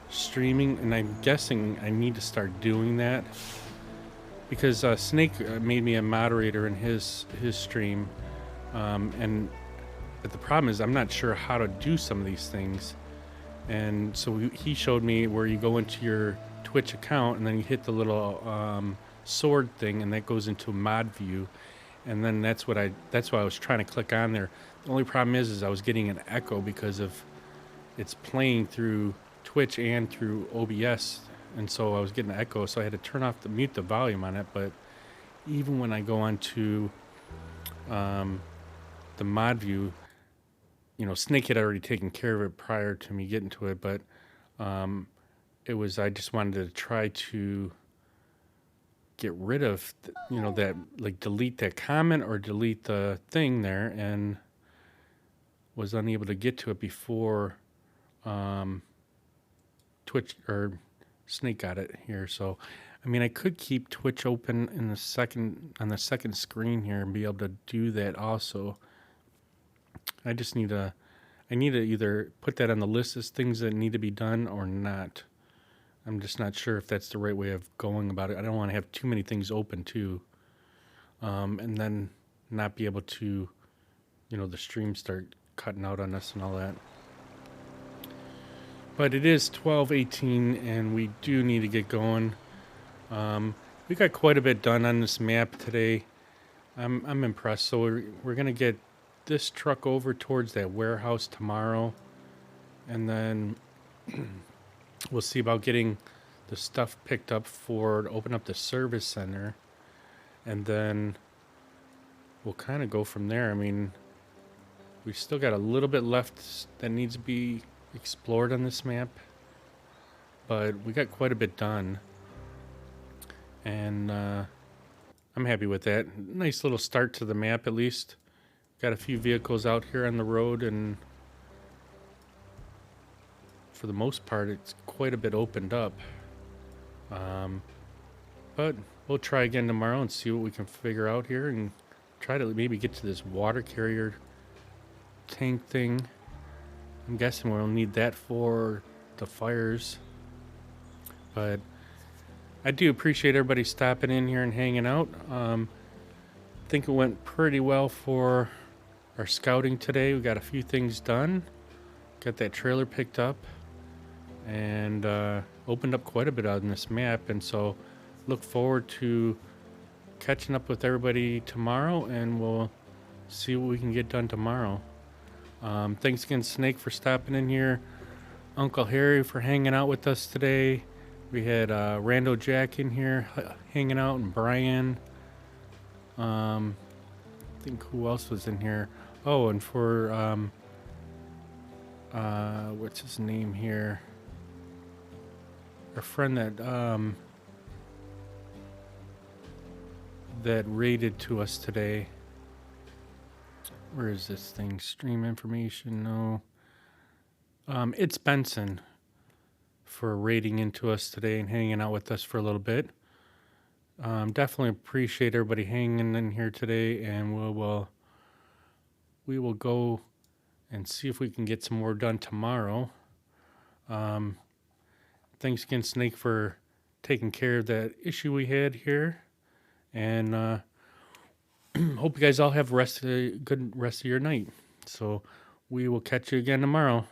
streaming, and I'm guessing I need to start doing that. Because Snake made me a moderator in his stream. But the problem is I'm not sure how to do some of these things. And so he showed me where you go into your Twitch account and then you hit the little sword thing, and that goes into mod view. And then that's why I was trying to click on there. The only problem is I was getting an echo because of it's playing through Twitch and through OBS, and so I was getting an echo. So I had to mute the volume on it. But even when I go onto the mod view, Snake had already taken care of it prior to me getting to it, but I just wanted to try to get rid of, that, like, delete that comment or delete the thing there, and was unable to get to it before Twitch or Snake got it here. So, I mean, I could keep Twitch open on the second screen here and be able to do that also. I need to either put that on the list as things that need to be done or not. I'm just not sure if that's the right way of going about it. I don't want to have too many things open too, and then not be able to, the stream start cutting out on us and all that. But it is 12:18, and we do need to get going. We got quite a bit done on this map today. I'm impressed. So we're gonna get this truck over towards that warehouse tomorrow, and then we'll see about getting the stuff picked up to open up the service center, and then we'll kind of go from there. I mean, we've still got a little bit left that needs to be explored on this map, but we got quite a bit done, and I'm happy with that. Nice little start to the map, at least. Got a few vehicles out here on the road, and for the most part, it's quite a bit opened up. But we'll try again tomorrow and see what we can figure out here, and try to maybe get to this water carrier tank thing. I'm guessing we'll need that for the fires. But I do appreciate everybody stopping in here and hanging out. I think it went pretty well for our scouting today. We got a few things done. Got that trailer picked up, and opened up quite a bit on this map. And so look forward to catching up with everybody tomorrow, and we'll see what we can get done tomorrow. Thanks again, Snake, for stopping in here. Uncle Harry for hanging out with us today. We had Rando Jack in here hanging out, and Brian. I think who else was in here? Oh, and for what's his name here? Our friend that raided to us today. Where is this thing? Stream information? No. It's Benson for raiding into us today and hanging out with us for a little bit. Definitely appreciate everybody hanging in here today, and we will go and see if we can get some more done tomorrow. Thanks again, Snake, for taking care of that issue we had here, and hope you guys all have a good rest of your night. So we will catch you again tomorrow.